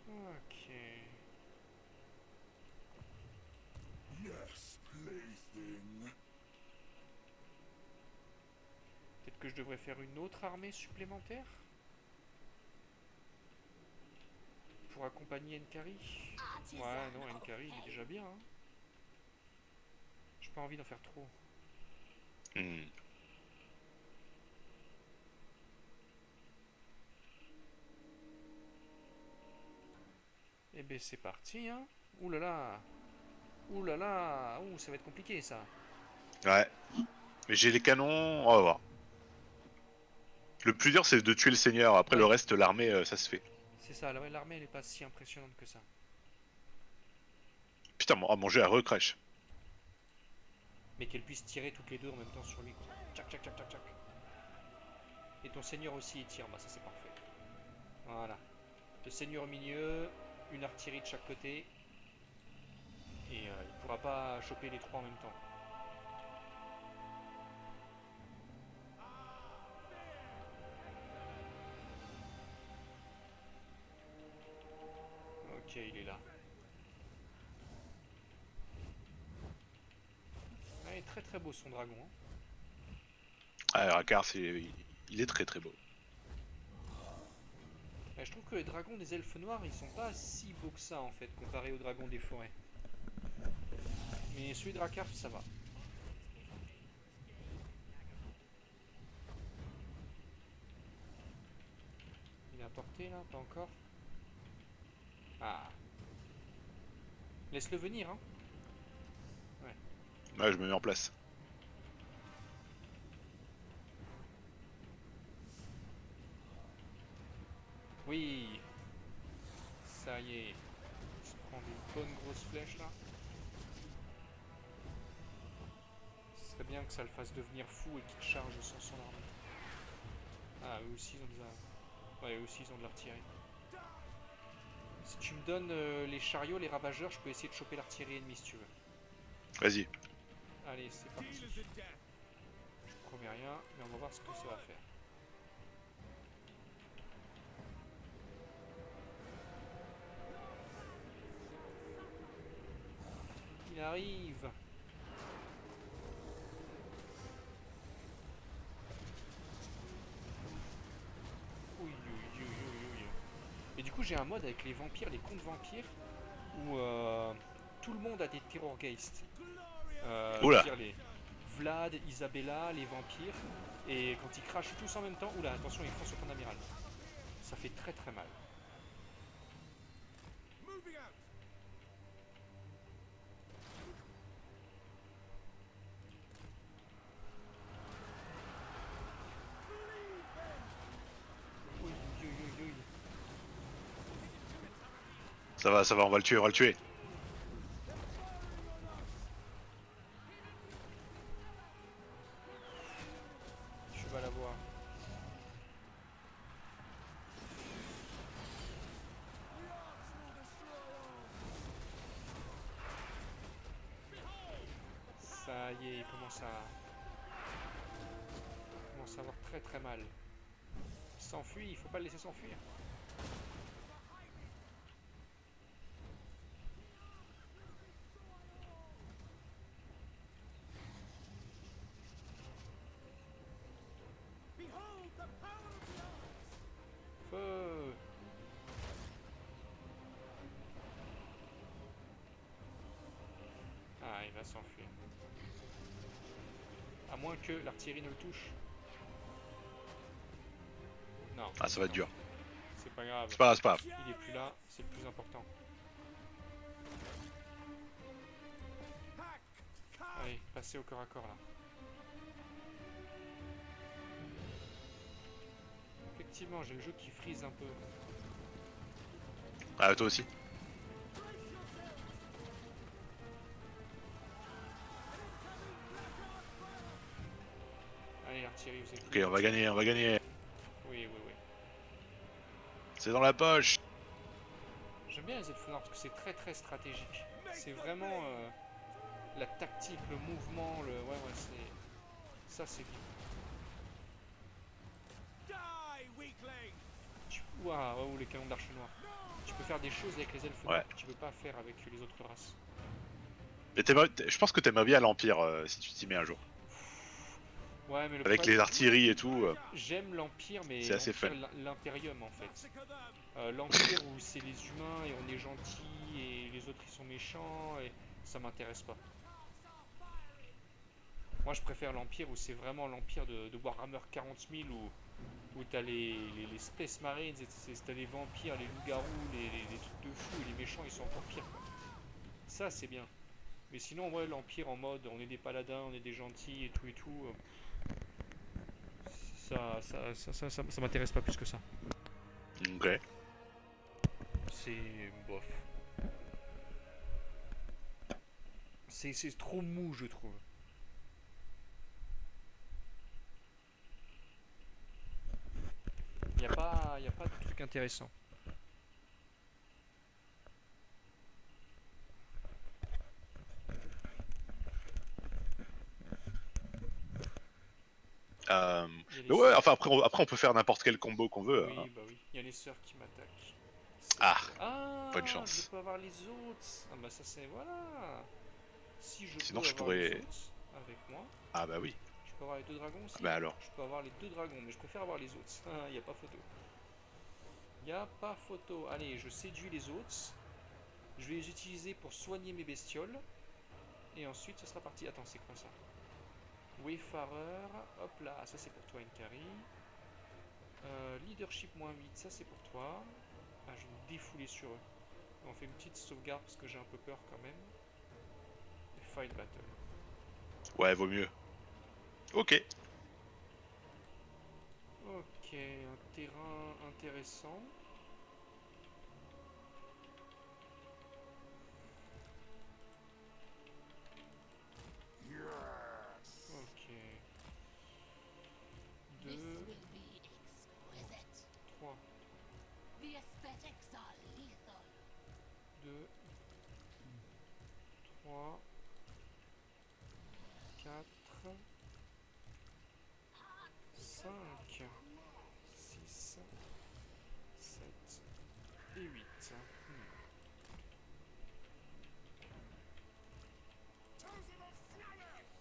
Ok. Yes, plaything. Peut-être que je devrais faire une autre armée supplémentaire pour accompagner Enkari. Ouais, non, Enkari, il est déjà bien. Hein. J'ai pas envie d'en faire trop. Hmm. Et ben c'est parti, hein. Ouh là là. Ouh là là. Ouh, ça va être compliqué ça. Ouais. Mais j'ai les canons, on va voir. Le plus dur, c'est de tuer le seigneur. Après, le Ouais. reste, l'armée, ça se fait. C'est ça, l'armée elle est pas si impressionnante que ça. Putain, mon jeu a recrash. Mais qu'elle puisse tirer toutes les deux en même temps sur lui, quoi. Tchac, tchac, tchac, tchac, tchac. Et ton seigneur aussi il tire, bah ça c'est parfait. Voilà. Le seigneur au milieu, une artillerie de chaque côté. Et il pourra pas choper les trois en même temps. Ok, il est là. Ah, il est très très beau son dragon. Hein. Ah, Rakar, il est très très beau. Je trouve que les dragons des elfes noirs, ils sont pas si beaux que ça en fait, comparé aux dragons des forêts. Mais celui de Rakarth, ça va. Il est à portée là, pas encore. Ah. Laisse-le venir, hein. Ouais, je me mets en place. Oui. Ça y est. Il se prend des bonnes grosses flèches là. Ce serait bien que ça le fasse devenir fou et qu'il charge sans son armée. Ah, eux aussi ils ont de la... Ouais, eux aussi ils ont de l'artillerie. Si tu me donnes les chariots, les ravageurs, je peux essayer de choper l'artillerie ennemie si tu veux. Vas-y. Allez, c'est parti. Je promets rien, mais on va voir ce que ça va faire. Il arrive. Oui, oui, oui, oui, oui. Et du coup, j'ai un mode avec les vampires, les contes vampires, où tout le monde a des terrorgeists. Je veux Oula. dire, les Vlad, Isabella, les vampires. Et quand ils crachent tous en même temps, oula, attention, ils foncent sur ton amiral. Ça fait très très mal. Oui, oui, oui, oui. Ça va, on va le tuer, on va le tuer. Je vais la voir. Ça y est, il commence à avoir très très mal. Il s'enfuit, il faut pas le laisser s'enfuir. Feu! Ah, il va s'enfuir. À moins que l'artillerie ne le touche. Non. Ah, ça va être dur. C'est pas grave. C'est pas grave, c'est pas grave. Il est plus là, c'est le plus important. Allez, passez au corps à corps là. Effectivement, j'ai le jeu qui freeze un peu. Ah, toi aussi. Allez, l'artillerie, vous êtes Ok, on va gagner, on va gagner. Oui, oui, oui. C'est dans la poche. J'aime bien les elfes noirs parce que c'est très très stratégique. C'est vraiment la tactique, le mouvement, le... Ouais, ouais, c'est... Ça, c'est bien. Waouh, ou les canons d'arche noire. Tu peux faire des choses avec les elfes noirs que tu peux pas faire avec les autres races. Mais je pense que t'aimerais bien l'Empire si tu t'y mets un jour. Ouais, mais le Avec les artilleries et tout. J'aime l'Empire, mais C'est assez fun. l'Imperium en fait. L'Empire où c'est les humains et on est gentil et les autres ils sont méchants et ça m'intéresse pas. Moi je préfère l'Empire où c'est vraiment l'Empire de Warhammer 40 000 où t'as les Space Marines, t'as les vampires, les loups-garous, les trucs de fou et les méchants ils sont encore pires quoi. Ça c'est bien. Mais sinon ouais l'Empire en mode on est des paladins, on est des gentils et tout, Ça m'intéresse pas plus que ça. Ok. C'est bof. C'est trop mou, je trouve. Y a pas de truc intéressant. Y a les Mais ouais, sœurs- enfin après on peut faire n'importe quel combo qu'on veut. Hein. Oui, bah oui. Il y a les sœurs qui m'attaquent. Ah, Ah, bonne je chance. peux avoir les autres. Ah bah ça c'est voilà. Si je Sinon peux je avoir les pourrais. autres avec moi, Ah bah oui. je peux avoir les deux dragons Ah aussi. bah alors. Je peux avoir les deux dragons, mais je préfère avoir les autres. Ah, y a pas photo. Y a pas photo. Allez, je séduis les autres. Je vais les utiliser pour soigner mes bestioles. Et ensuite, ce sera parti. Attends, c'est quoi ça? Wayfarer. Hop là, ça c'est pour toi, Inkari. Leadership -8, ça c'est pour toi. Ah, je vais me défouler sur eux. On fait une petite sauvegarde parce que j'ai un peu peur quand même. Et fight battle. Ouais, vaut mieux. Ok. Ok, un terrain intéressant. Yes. Ok. This 2, will be exquisite. 3, The aesthetics are lethal. 2, 3, 4, 5, 6, 7 et 8. Chosen of Flourish.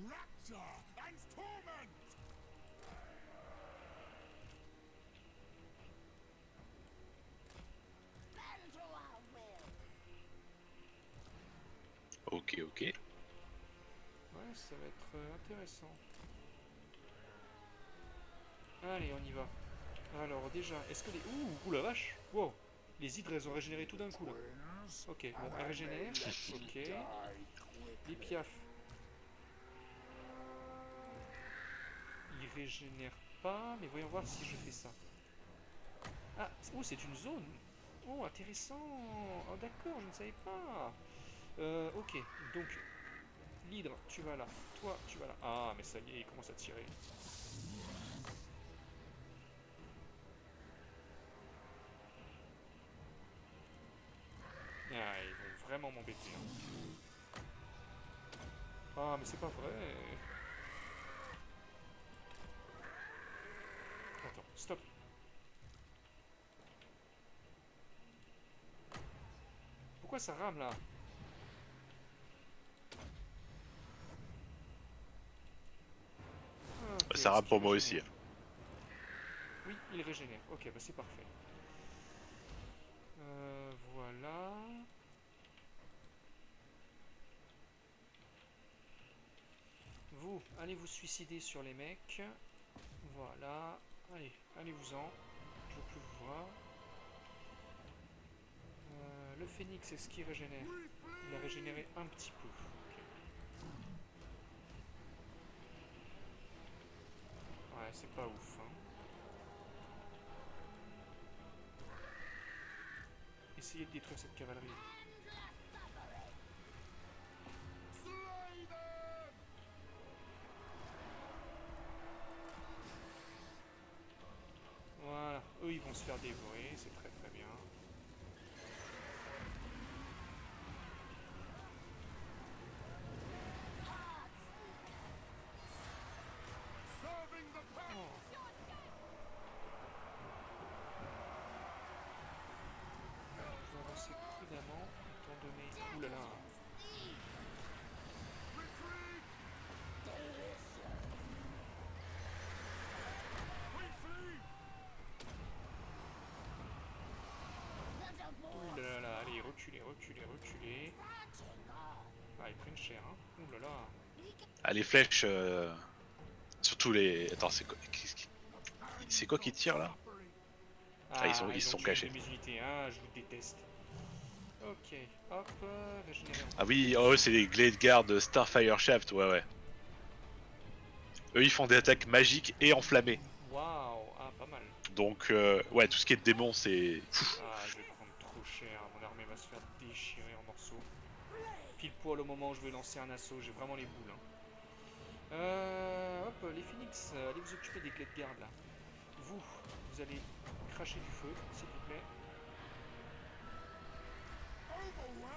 Rapture and torment. Bend to our will. Ok, ok. Ouais, ça va être intéressant. Allez, on y va. Alors déjà, est-ce que les... Ouh la vache. Wow. Les hydres, elles ont régénéré tout d'un coup là. Twins. Ok, bon, And elles I régénèrent. may let you Ok. die Les quickly. piafs. Ils régénèrent pas, mais voyons voir si je fais ça. Ah, oh, c'est une zone. Oh, intéressant. Oh, d'accord, je ne savais pas. Ok, donc, l'hydre, tu vas là. Toi, tu vas là. Ah, mais ça y est, il commence à tirer. Ah, ils vont vraiment m'embêter. Hein. Ah, mais c'est pas vrai. Attends, stop. Pourquoi ça rame là? Ah, ok, Ça est-ce rame qu'il pour moi aussi. régénère? Oui, il régénère. Ok, bah c'est parfait. Voilà. Vous, allez vous suicider sur les mecs. Voilà. Allez, allez-vous-en. Je veux plus vous voir. Le phénix, est-ce qu'il régénère? Il a régénéré un petit peu. Ok. Ouais, c'est pas ouf. Hein. Essayez de détruire cette cavalerie. Slay them. Voilà. Eux, ils vont se faire dévorer. C'est très très bien. Serving the pack. Oh. Vous avancez prudemment, étant donné... Ouh là là. Retreat. We flee. Ouh là là là. Allez, reculez, reculez, reculez. Ah, ils prennent cher, hein. Ouh là là. Ah, les flèches, surtout les. Attends, c'est quoi C'est quoi qui tire là? Ah, ils ont se sont tué cachés. une de mes unités. Ah, je vous déteste. Ok, hop, régénérer encore. Ah oui, oh, c'est les Glade Guard Starfire Shaft, ouais ouais. Eux ils font des attaques magiques et enflammées. Waouh, ah, pas mal. Donc ouais, tout ce qui est démon c'est... Ah, je vais prendre trop cher. Mon armée va se faire déchirer en morceaux. Pile poil au moment où je vais lancer un assaut, j'ai vraiment les boules. Hein. Hop, les Phoenix, allez vous occuper des Glade Guard là. Vous allez cracher du feu, s'il vous plaît.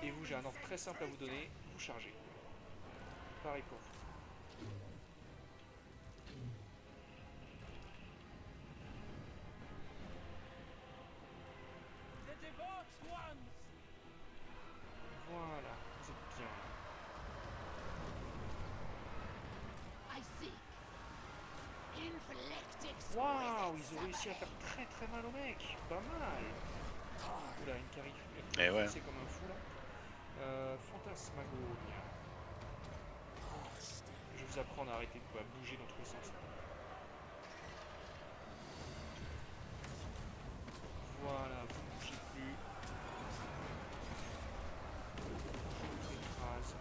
Et vous, j'ai un ordre très simple à vous donner, vous chargez. Pareil pour vous. Voilà, vous êtes bien là. I seek. Inflict Waouh, exquisite ils ont réussi à faire suffering. très très mal au mec. Pas mal. Oula, une carry. Eh ouais. C'est comme un fou là. Fantasmagoria. Je vais vous apprendre à arrêter de bouger dans tous les sens. Voilà, vous ne bougez plus. Je vous écrase.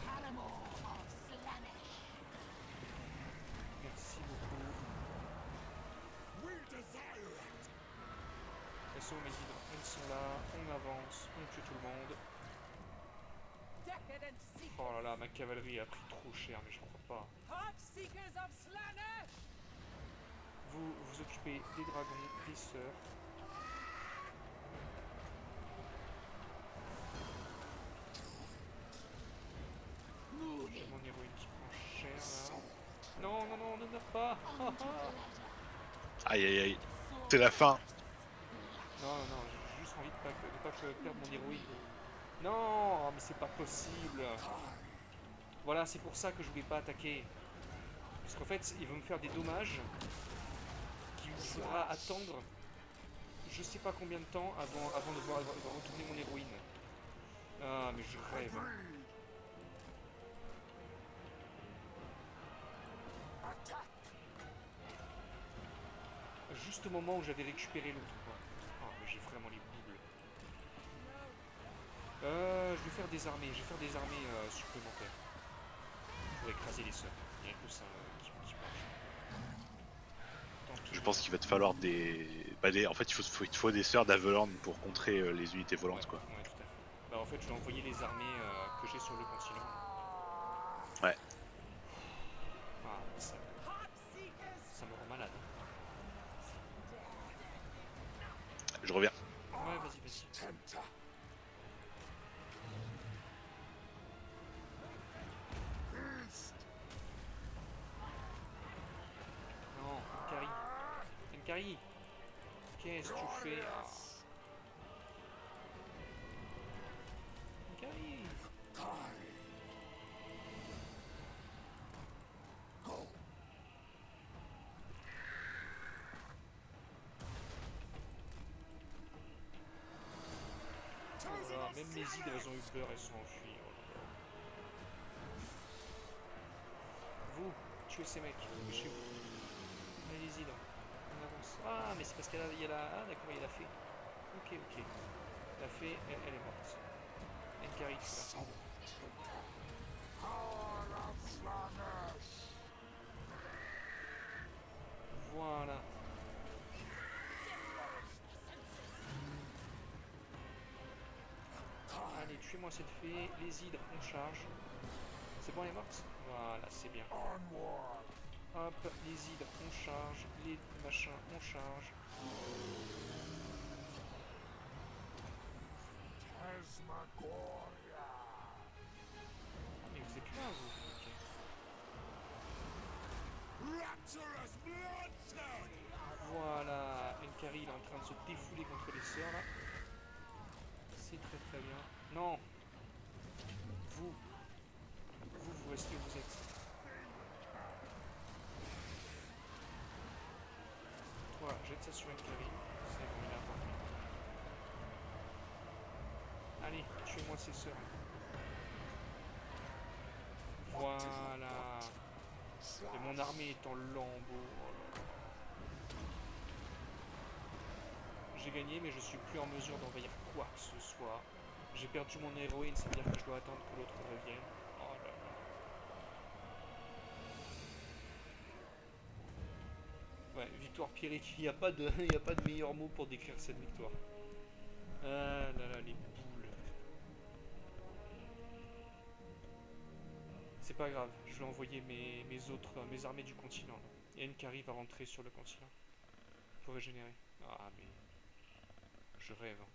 Paramour of Slaanesh. Merci beaucoup. We desire it. SO, mes hydres, elles sont là. On avance, on tue tout le monde. Decadent seekers, Oh là là, ma cavalerie a pris trop cher, mais je crois pas. heart seekers of Slaanesh! Vous vous occupez des dragons, des sœurs. J'ai mon héroïne qui prend cher là. Non, non, non, ne meurs pas. Unto pleasure. Aïe aïe aïe. C'est la fin. Non, non, non, j'ai juste envie de pas perdre mon héroïne. Non, mais c'est pas possible. Voilà, c'est pour ça que je voulais pas attaquer. Parce qu'en fait, il va me faire des dommages qu'il me faudra attendre je sais pas combien de temps avant de voir retourner mon héroïne. Ah, mais je rêve. Juste au moment où j'avais récupéré l'autre. Oh, mais j'ai vraiment les boules. Je vais faire des armées. Je vais faire des armées supplémentaires. Pour écraser les sœurs. Il y a que ça qui marche. Tant pis. Je pense qu'il va te falloir des... Bah, en fait il te faut des sœurs d'Aveland pour contrer les unités volantes quoi. Ouais, tout à fait. Bah, en fait, je vais envoyer les armées que j'ai sur le continent. Ouais. Ah, ça Heart seekers! me rend malade. Je reviens. Ouais, vas-y, vas-y. Tempter. Beast. Non, Nkari. Nkari, qu'est-ce que tu fais? Ah. Nkari. Go. Oh là, même mes hydres, elles ont eu peur, elles sont enfuies. Oh là là. Vous, tuez ces mecs, chez vous. Allez, les hydres, on avance. Ah, mais c'est parce qu'elle a... Ah, d'accord, il a fait. Ok, ok. La fée, elle est morte. Nkari, tu l'as. Power of Slaanesh. Voilà. Allez, tuez-moi cette fée. Les hydres, on charge. C'est bon, elle est morte? Voilà, c'est bien. Onward. Hop, les hydres, on charge. Les machins, on charge. Tasmagoria. Ah, mais vous êtes là, vous. Ok. Rapturous bloodstone. Voilà, Nkari il est en train de se défouler contre les sœurs là. C'est très très bien. Non. Vous restez où vous êtes. Toi, jette ça sur Nkari. C'est bon, il est important. Allez, tuez-moi ces sœurs. Voilà. Et mon armée est en lambeaux. Oh là là. j'ai gagné, mais je suis plus en mesure d'envahir quoi que ce soit. J'ai perdu mon héroïne, ça veut dire que je dois attendre que l'autre revienne. Oh là là. Ouais, victoire pyrrhique. Il n'y a pas de, il y a pas de meilleur mot pour décrire cette victoire. Ah là là, les boules. C'est pas grave, je vais envoyer mes armées du continent. Là. Il y a une qui arrive à rentrer sur le continent. Pour régénérer. Ah mais... Je rêve. Hein.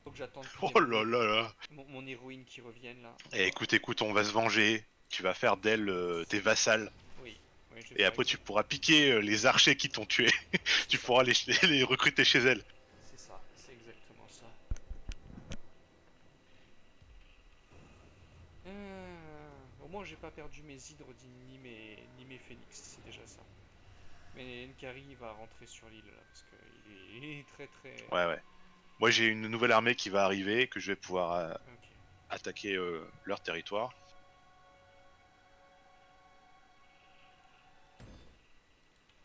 Faut que j'attende Oh là là là. mon héroïne qui revienne là. Eh, écoute, on va se venger. Tu vas faire d'elle tes vassals. Oui, oui, je vais Et faire après, tu exact- pourras piquer les archers qui t'ont tué. Tu pourras les recruter chez elle. C'est ça, c'est exactement ça. Au moins, j'ai pas perdu mes hydres ni mes phénix, c'est déjà ça. Mais Nkari va rentrer sur l'île là, parce qu'il est très très. Ouais, ouais. Moi, j'ai une nouvelle armée qui va arriver, que je vais pouvoir Ok. attaquer leur territoire.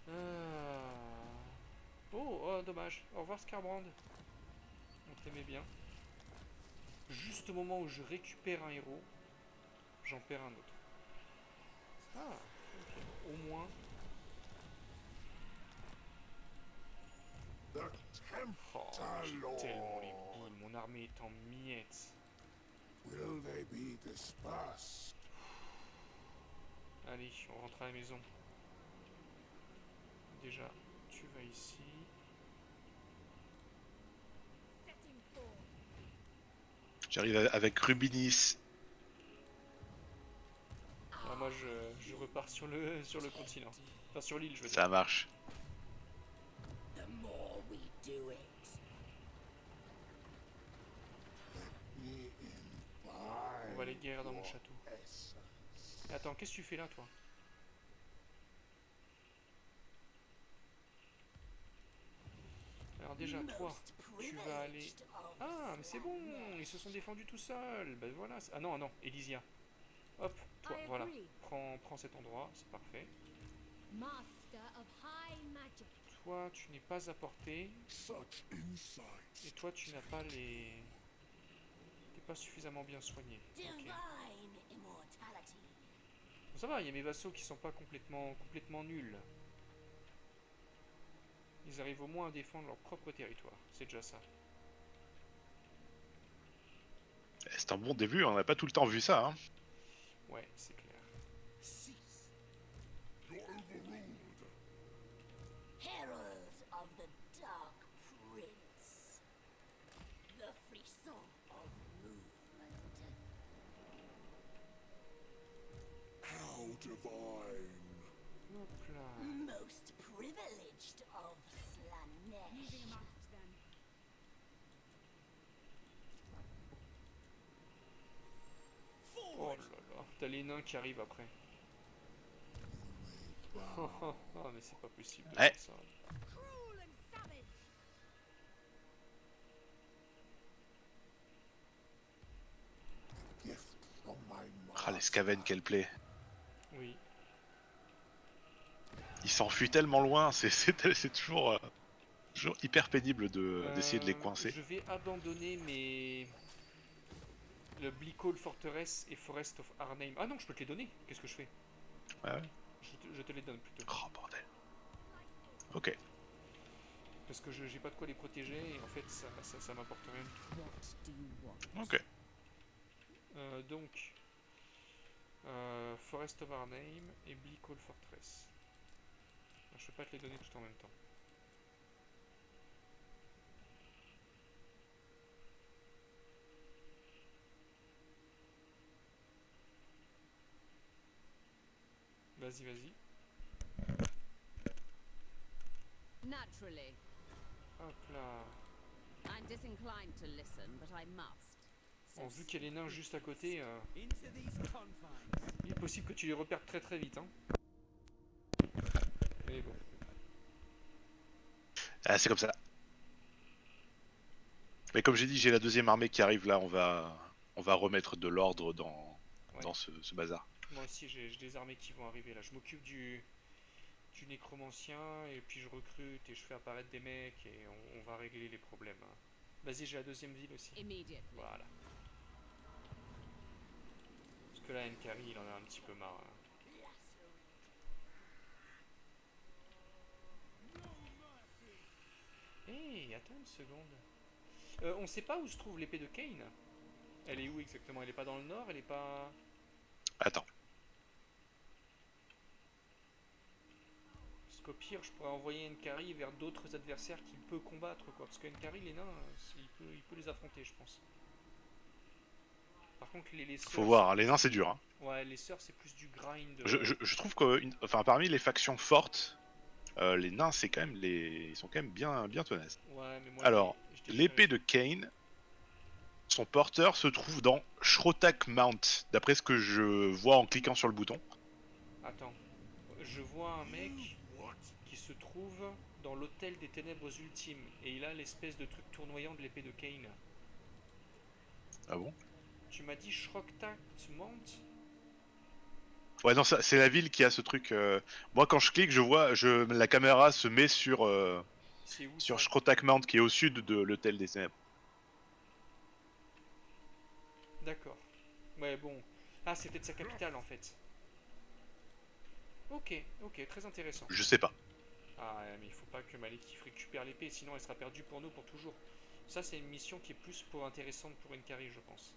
Ah. Oh, oh, dommage. Au revoir Scarbrand. On t'aimait bien. Juste au moment où je récupère un héros, j'en perds un autre. Ah, ok. Au moins. The Oh, j'ai Temptalor. tellement les boules. Mon armée est en miettes. Will they be dispersed? Allez, on rentre à la maison. Déjà, tu vas ici. Setting forth. J'arrive avec Rubinis. Alors moi, je repars sur le continent. Enfin, sur l'île, je veux dire. Ça marche. The more we do it. Me On va aller guérir dans mon château. essence. Attends, qu'est-ce que tu fais là, toi? Alors déjà, toi, tu vas aller... Ah, mais c'est bon, ils se sont défendus tout seuls. Ben voilà. Ah non, non, Elysia. Hop, toi, I voilà. agree. Prends cet endroit, c'est parfait. Master of high magic. Toi, tu n'es pas à portée. Such insight. Et toi, tu n'as pas les... T'es pas suffisamment bien soigné. Ok. Divine immortality. Bon, ça va, il y a mes vassaux qui sont pas complètement nuls. Ils arrivent au moins à défendre leur propre territoire. C'est déjà ça. C'est un bon début, on n'a pas tout le temps vu ça. Hein. Ouais, c'est clair. Cease. You're overruled. Herald of the Dark Prince. The frisson of movement. How divine. Hop là. Most privileged of Slanesh. Moving amongst them. Oh là là. T'as les nains qui arrivent après. Oh, oh, oh, mais c'est pas possible de Ouais. faire ça. Cruel and savage. Gift from my Ah, les Skaven, quelle plaie. Oui. Ils s'enfuient tellement loin, c'est toujours hyper pénible d'essayer de les coincer. Je vais abandonner mes... Le Bleakall Fortress et Forest of Arnhem. Ah non, je peux te les donner. Qu'est-ce que je fais? Ouais, ouais. Je te les donne plutôt. Oh bordel. Ok. Parce que j'ai pas de quoi les protéger et en fait ça m'apporte rien du tout. What do you want? Ok. Donc, Forest of Arnhem et Bleakall Fortress. Alors, je peux pas te les donner tout en même temps. Vas-y, vas-y. Naturally. Hop là. I'm disinclined to listen, but I must. Bon, vu qu'il y a les nains juste à côté, Into these confines. il est possible que tu les repères très très vite. Hein. Mais bon. Ah, c'est comme ça. Mais comme j'ai dit, j'ai la deuxième armée qui arrive là, on va remettre de l'ordre dans Ouais. ce bazar. Moi aussi, j'ai des armées qui vont arriver là. Je m'occupe du nécromancien et puis je recrute et je fais apparaître des mecs et on va régler les problèmes, hein. Vas-y, j'ai la deuxième ville aussi. Immediately. Voilà. Parce que là, Nkari, il en a un petit peu marre, hein. Hey, attends une seconde. On sait pas où se trouve l'épée de Kane. Elle est où exactement? Elle est pas dans le nord? Elle est pas... Attends. Parce qu'au pire, je pourrais envoyer Nkari vers d'autres adversaires qu'il peut combattre, quoi. Parce que Nkari, les nains, il peut les affronter, je pense. Par contre, les Faut sœurs, voir, les nains c'est dur. Hein. ouais, les sœurs, c'est plus du grind. Je trouve que, enfin, parmi les factions fortes, les nains c'est quand même ils sont quand même bien tenaces. Ouais, mais moi, Alors, je défierais l'épée de tout. Kane, son porteur se trouve dans Shrotak Mount, d'après ce que je vois en cliquant sur le bouton. Attends. Je vois un mec qui se trouve dans l'hôtel des ténèbres ultimes. Et il a l'espèce de truc tournoyant de l'épée de Kane. Ah bon? Tu m'as dit Shroktak Mount? Ouais, non, c'est la ville qui a ce truc. Moi, quand je clique, je vois, la caméra se met C'est où sur ça? Shrotak Mount, qui est au sud de l'hôtel des ténèbres. D'accord. Ouais, bon. Ah, c'est peut-être sa capitale en fait. Ok, ok, très intéressant. Je sais pas. Ah, mais il faut pas que Malekith récupère l'épée, sinon elle sera perdue pour nous pour toujours. Ça, c'est une mission qui est plus pour intéressante pour Nkari, je pense.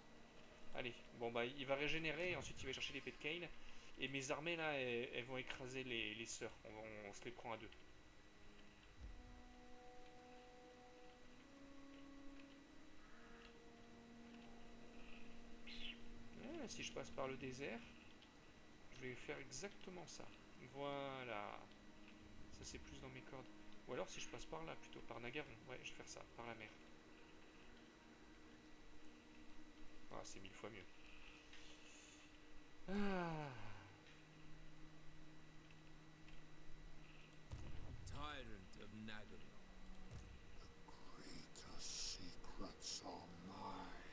Allez, bon bah il va régénérer, ensuite il va chercher l'épée de Kane. Et mes armées là, elles vont écraser les sœurs. On se les prend à deux. Ah, si je passe par le désert, je vais faire exactement ça. Voilà. Ça c'est plus dans mes cordes. Ou alors si je passe par là plutôt, par Nagaron. Ouais, je vais faire ça, par la mer. Ah, c'est 1000 fois mieux. Ah. Tyrant of Nagaron. Greater secrets are mine.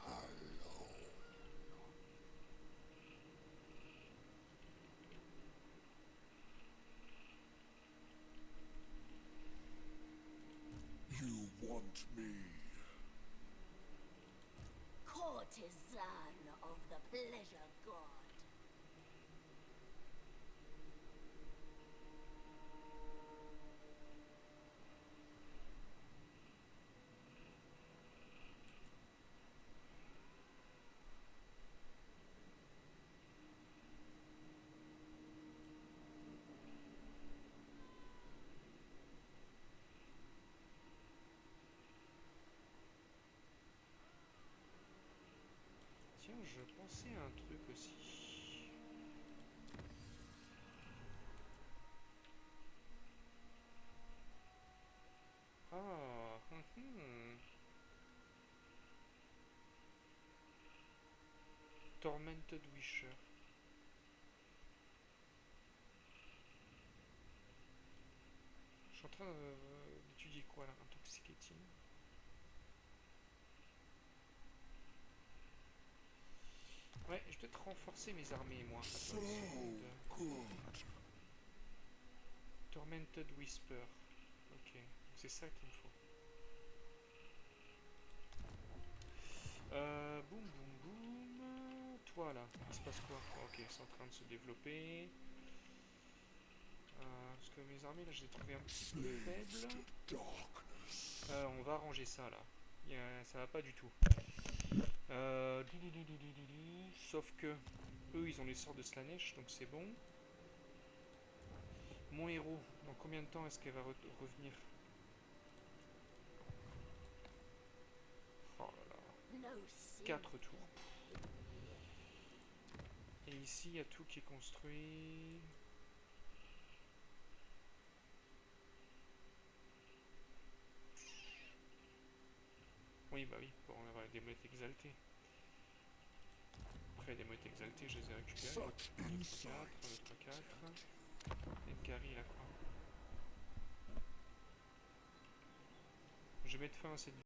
Alone. You want me? Courtesan of the pleasure god. Tiens, je pensais à un truc aussi. Ah, Tormented Wisher. Je suis en train d'étudier quoi là? Intoxicating. Ouais, je vais peut-être renforcer mes armées, moi. Attends une seconde. Tormented Whisper. Ok, c'est ça qu'il me faut. Boum boum boum. Toi là, il se passe quoi? Ok, c'est en train de se développer. Parce que mes armées là, je les ai trouvées un petit peu faibles. On va arranger ça là. Ça va pas du tout. Sauf que eux ils ont les sorts de Slanesh, donc c'est bon. Mon héros, dans combien de temps est-ce qu'elle va revenir? Oh là là. No sin. 4 tours. Et ici il y a tout qui est construit. Oui bah oui, pour avoir des monettes exaltées. Après les monettes exaltées je les ai récupérées. Such 4, insight. 4. Nkari là quoi. Je vais mettre fin à cette